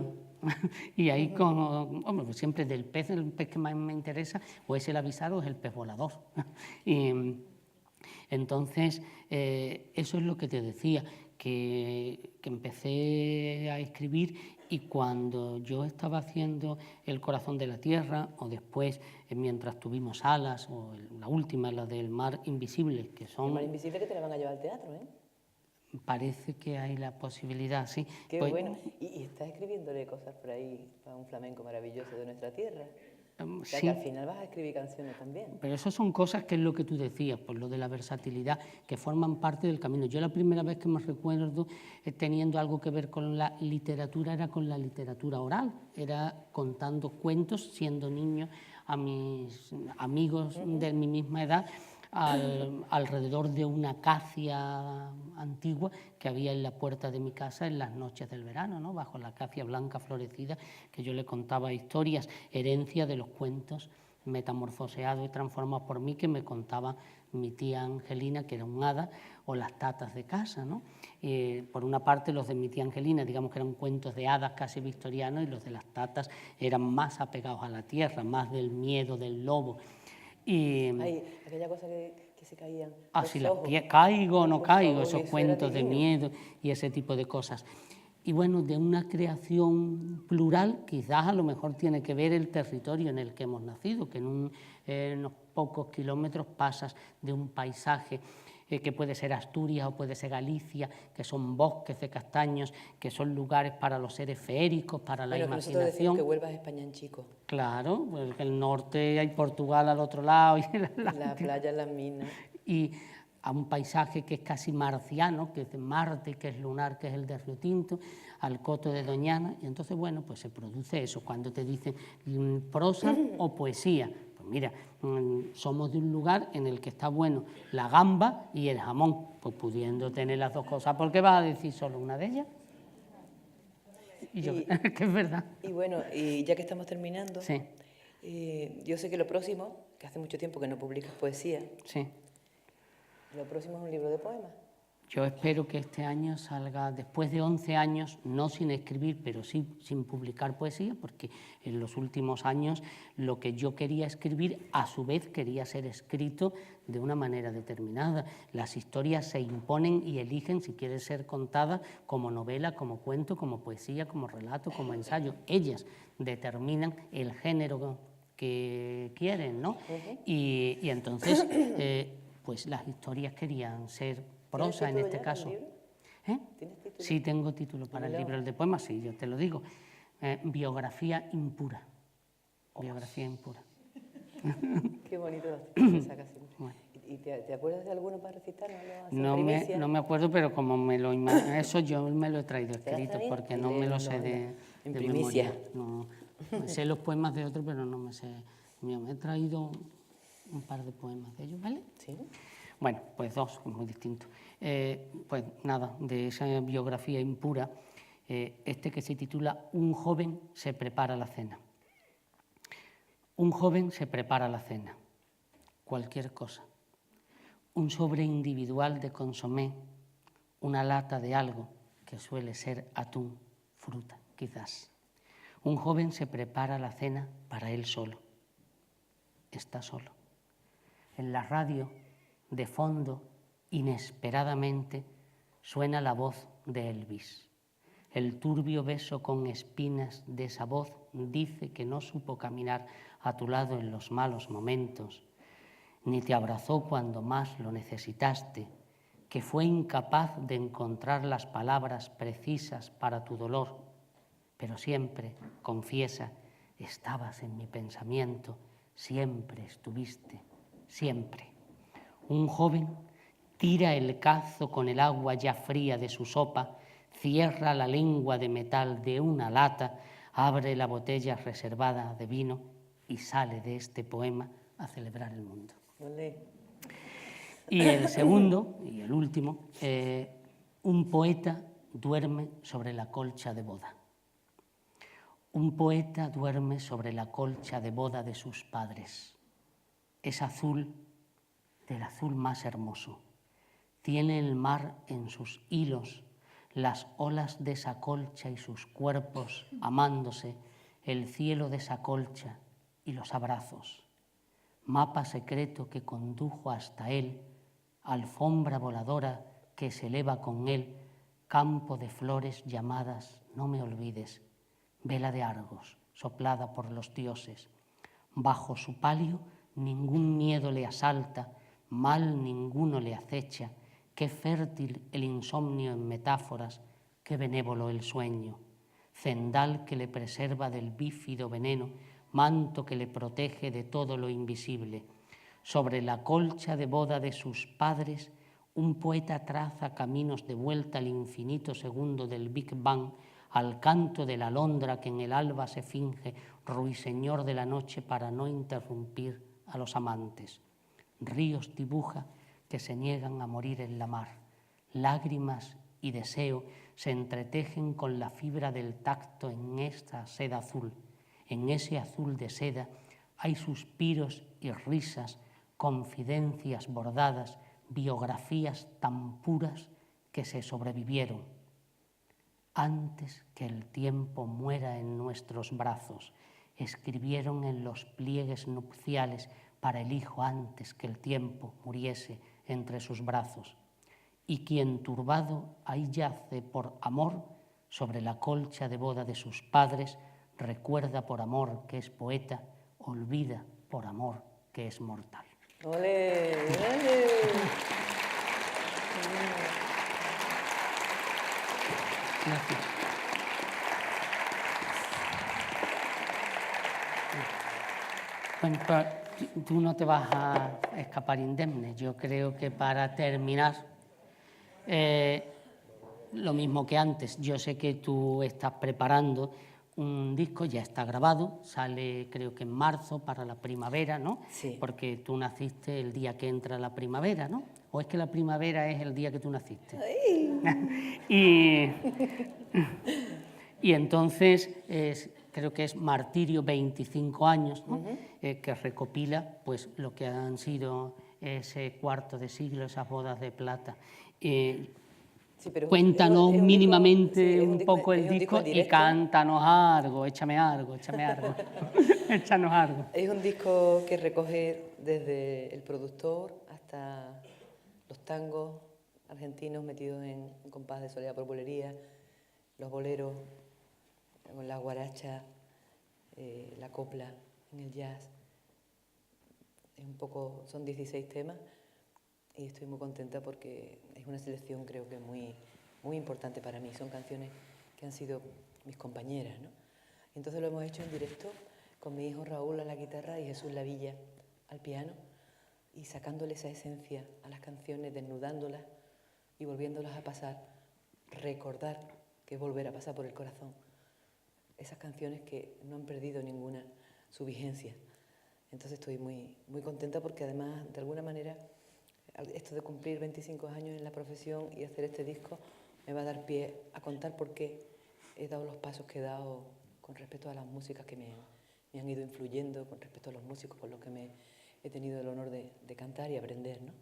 y ahí hombre, pues siempre del pez, el pez que más me interesa o es el avisado o es el pez volador. Y entonces, eso es lo que te decía, que empecé a escribir, y cuando yo estaba haciendo El corazón de la tierra, o después, mientras tuvimos Alas, o la última, la del Mar invisible, que son... El Mar invisible, que te la van a llevar al teatro, ¿eh? Parece que hay la posibilidad, sí. Qué Pues, bueno. Y estás escribiéndole cosas por ahí para un flamenco maravilloso de nuestra tierra. O sea, sí. que al final vas a escribir canciones también. Pero eso son cosas que es lo que tú decías, pues lo de la versatilidad, que forman parte del camino. Yo la primera vez que me recuerdo teniendo algo que ver con la literatura era con la literatura oral, era contando cuentos siendo niño a mis amigos de mi misma edad, alrededor de una acacia antigua que había en la puerta de mi casa en las noches del verano, ¿no? Bajo la acacia blanca florecida, que yo le contaba historias, herencia de los cuentos metamorfoseados y transformados por mí, que me contaba mi tía Angelina, que era un hada, o las tatas de casa, ¿no? Por una parte, los de mi tía Angelina, digamos que eran cuentos de hadas casi victorianos, y los de las tatas eran más apegados a la tierra, más del miedo del lobo. Y aquella cosa que se caían. si las caigo o no caigo, esos cuentos de divino. miedo y ese tipo de cosas. Y bueno, de una creación plural, quizás a lo mejor tiene que ver el territorio en el que hemos nacido, que en unos pocos kilómetros pasas de un paisaje que puede ser Asturias o puede ser Galicia, que son bosques de castaños, que son lugares para los seres feéricos, para la imaginación. Nosotros decimos que vuelvas a España en chico. Claro, pues el norte hay Portugal al otro lado. Y la playa, las minas. Y a un paisaje que es casi marciano, que es de Marte, que es lunar, que es el de Río Tinto, al Coto de Doñana. Y entonces, bueno, pues se produce eso, cuando te dicen prosa o poesía. Pues mira, somos de un lugar en el que está bueno la gamba y el jamón, pues pudiendo tener las dos cosas. ¿Por qué vas a decir solo una de ellas? Y yo, que es verdad. Y bueno, y ya que estamos terminando, sí. Yo sé que lo próximo, que hace mucho tiempo que no publicas poesía, sí. Lo próximo es un libro de poemas. Yo espero que este año salga, después de 11 años, no sin escribir, pero sí sin publicar poesía, porque en los últimos años lo que yo quería escribir, a su vez quería ser escrito de una manera determinada. Las historias se imponen y eligen si quieren ser contadas como novela, como cuento, como poesía, como relato, como ensayo. Ellas determinan el género que quieren, ¿no? Y entonces, pues las historias querían ser prosa en este caso. ¿Tienes título? Sí, tengo título para el libro de poemas, sí, yo te lo digo. Biografía impura. Biografía impura. Qué bonito los títulos que sacas siempre. Bueno. ¿Y te acuerdas de alguno para recitarnos? No me acuerdo, pero como me lo eso yo me lo he traído escrito, porque no me lo sé de memoria. No, me sé los poemas de otros, pero no me sé. Me he traído un par de poemas de ellos, ¿vale? Sí. Bueno, pues dos, muy distintos. Pues nada, de esa biografía impura, este que se titula Un joven se prepara la cena. Un joven se prepara la cena, cualquier cosa. Un sobre individual de consomé, una lata de algo que suele ser atún, fruta, quizás. Un joven se prepara la cena para él solo. Está solo. En la radio, de fondo, inesperadamente, suena la voz de Elvis. El turbio beso con espinas de esa voz dice que no supo caminar a tu lado en los malos momentos, ni te abrazó cuando más lo necesitaste, que fue incapaz de encontrar las palabras precisas para tu dolor, pero siempre, confiesa, estabas en mi pensamiento, siempre estuviste, siempre. Un joven tira el cazo con el agua ya fría de su sopa, cierra la lengua de metal de una lata, abre la botella reservada de vino y sale de este poema a celebrar el mundo. Olé. Y el segundo, y el último, un poeta duerme sobre la colcha de boda. Un poeta duerme sobre la colcha de boda de sus padres. Es azul, del azul más hermoso. Tiene el mar en sus hilos, las olas de esa colcha y sus cuerpos amándose, el cielo de esa colcha y los abrazos. Mapa secreto que condujo hasta él, alfombra voladora que se eleva con él, campo de flores llamadas, no me olvides, vela de Argos, soplada por los dioses. Bajo su palio ningún miedo le asalta, mal ninguno le acecha, qué fértil el insomnio en metáforas, qué benévolo el sueño. Cendal que le preserva del bífido veneno, manto que le protege de todo lo invisible. Sobre la colcha de boda de sus padres, un poeta traza caminos de vuelta al infinito segundo del Big Bang, al canto de la alondra que en el alba se finge ruiseñor de la noche para no interrumpir a los amantes. Ríos dibuja que se niegan a morir en la mar. Lágrimas y deseo se entretejen con la fibra del tacto en esta seda azul. En ese azul de seda hay suspiros y risas, confidencias bordadas, biografías tan puras que se sobrevivieron. Antes que el tiempo muera en nuestros brazos, escribieron en los pliegues nupciales para el hijo antes que el tiempo muriese entre sus brazos. Y quien turbado ahí yace por amor, sobre la colcha de boda de sus padres, recuerda por amor que es poeta, olvida por amor que es mortal. ¡Ole! ¡Ole! Gracias. Bueno, pero tú no te vas a escapar indemne. Yo creo que para terminar, lo mismo que antes, yo sé que tú estás preparando un disco, ya está grabado, sale creo que en marzo para la primavera, ¿no? Sí. Porque tú naciste el día que entra la primavera, ¿no? ¿O es que la primavera es el día que tú naciste? Y entonces creo que es Martirio 25 años, ¿no? Que recopila pues lo que han sido ese cuarto de siglo, esas bodas de plata. Sí, pero Cuéntanos es un mínimamente disco, sí, un poco el disco y cántanos algo, échame algo, échanos algo. Es un disco que recoge desde el productor hasta los tangos argentinos metidos en un compás de soledad por bulería, los boleros, la guaracha, la copla en el jazz. Es un poco, son 16 temas y estoy muy contenta porque es una selección creo que muy importante para mí. Son canciones que han sido mis compañeras, ¿no? Entonces lo hemos hecho en directo con mi hijo Raúl a la guitarra y Jesús Lavilla al piano y sacándole esa esencia a las canciones, desnudándolas y volviéndolas a pasar, recordar que es volver a pasar por el corazón. Esas canciones que no han perdido ninguna su vigencia. Entonces estoy muy contenta porque además, de alguna manera, esto de cumplir 25 años en la profesión y hacer este disco me va a dar pie a contar por qué he dado los pasos que he dado con respecto a las músicas que me han ido influyendo, con respecto a los músicos con los que he tenido el honor de cantar y aprender, ¿no?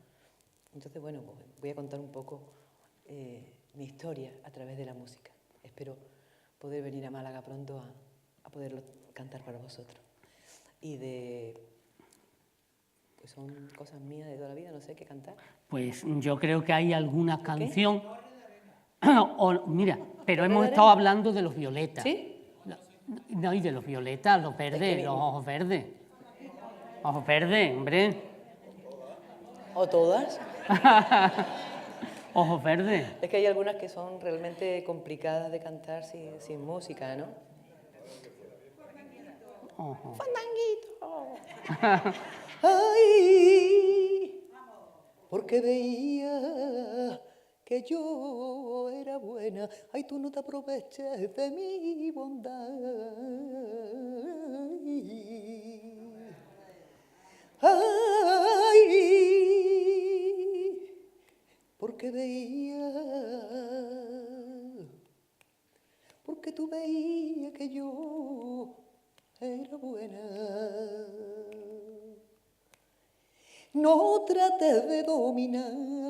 Entonces, bueno, pues voy a contar un poco mi historia a través de la música. Espero poder venir a Málaga pronto a poderlo cantar para vosotros. Y pues son cosas mías de toda la vida, no sé qué cantar. Pues yo creo que hay alguna canción. Mira, pero hemos estado hablando de los violetas. ¿Sí? No, y de los violetas, los verdes, los ojos verdes. Ojos verdes, hombre. ¿O todas? Ojos verdes. Es que hay algunas que son realmente complicadas de cantar sin música, ¿no? Ojo. ¡Fandanguito! ¡Ay! Porque veía que yo era buena. Ay, tú no te aproveches de mi bondad. Ay, porque tú veías que yo era buena. No trates de dominarme.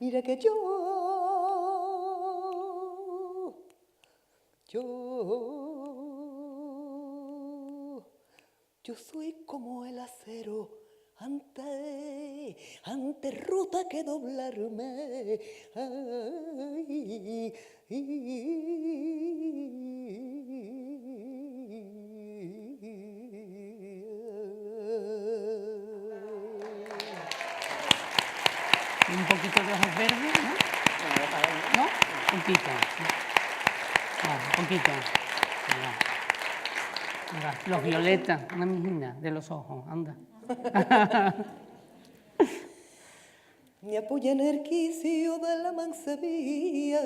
Mira que yo soy como el acero, antes rota que doblarme. Ay, Un poquito de ojos verdes, ¿no? ¿No? Un poquito. Vale, un poquito. Mira, los violetas, una mijina de los ojos, anda. Me apoya en el quicio de la mansevilla.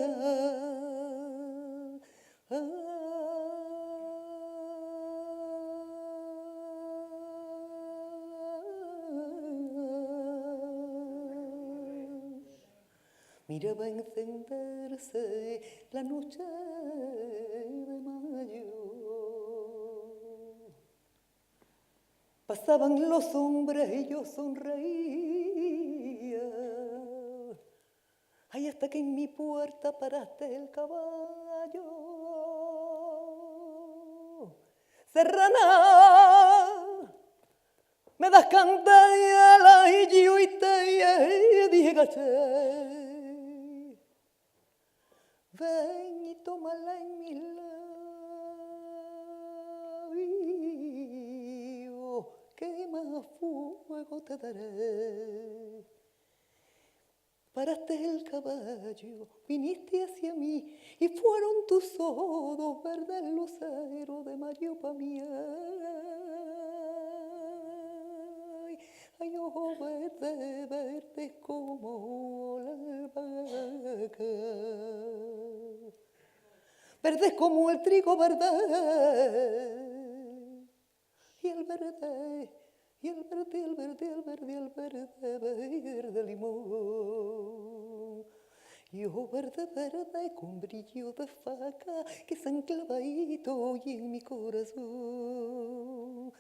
Mira, va a encenderse la noche de mayo. Pasaban los hombres y yo sonreía. Ay, hasta que en mi puerta paraste el caballo. Serrana, me das candela y yo y te dije gaché. Ven y tómala en mis labios, que más fuego te daré. Paraste el caballo, viniste hacia mí y fueron tus ojos verdes luceros de mayo pa' mí. Ay, ojos verdes, verdes como la albahaca, verdes como el trigo verde, y el verde, y el verde, el verde, el verde, el verde, verde limón. Y ojos verde, verde, con brillo de faca, que se han clavadito hoy en mi corazón.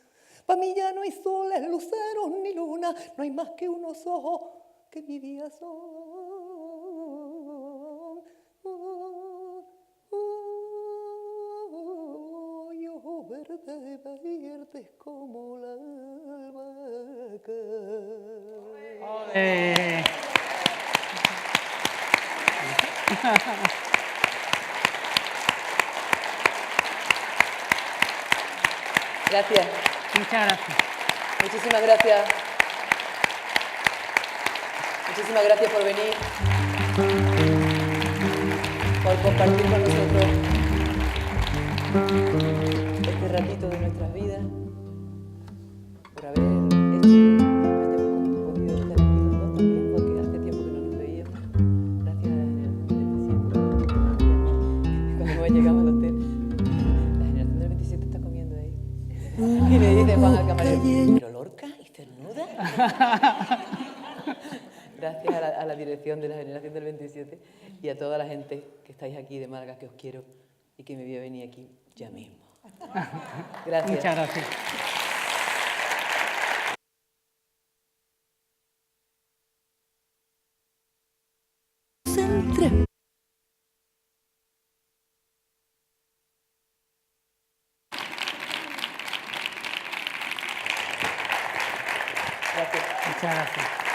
Pa' mí ya no hay soles, luceros ni luna, no hay más que unos ojos que mi vida son. Y ojos verdes, verdes como la albahaca. Gracias. Muchas gracias. Muchísimas gracias. Muchísimas gracias por venir, por compartir con nosotros este ratito de nuestras vidas, por haber podido estar aquí los dos también, porque hace tiempo que no nos veíamos. Gracias a la generación del 27. Cuando hemos llegado al hotel, la generación del 27 está comiendo ahí. Y me dice Juan al camarero, ¿pero Lorca y cernuda? Gracias a la dirección de la generación del 27 y a toda la gente que estáis aquí de Málaga, que os quiero y que me voy a venir aquí ya mismo. Gracias. Muchas gracias. Gracias. Muchas gracias.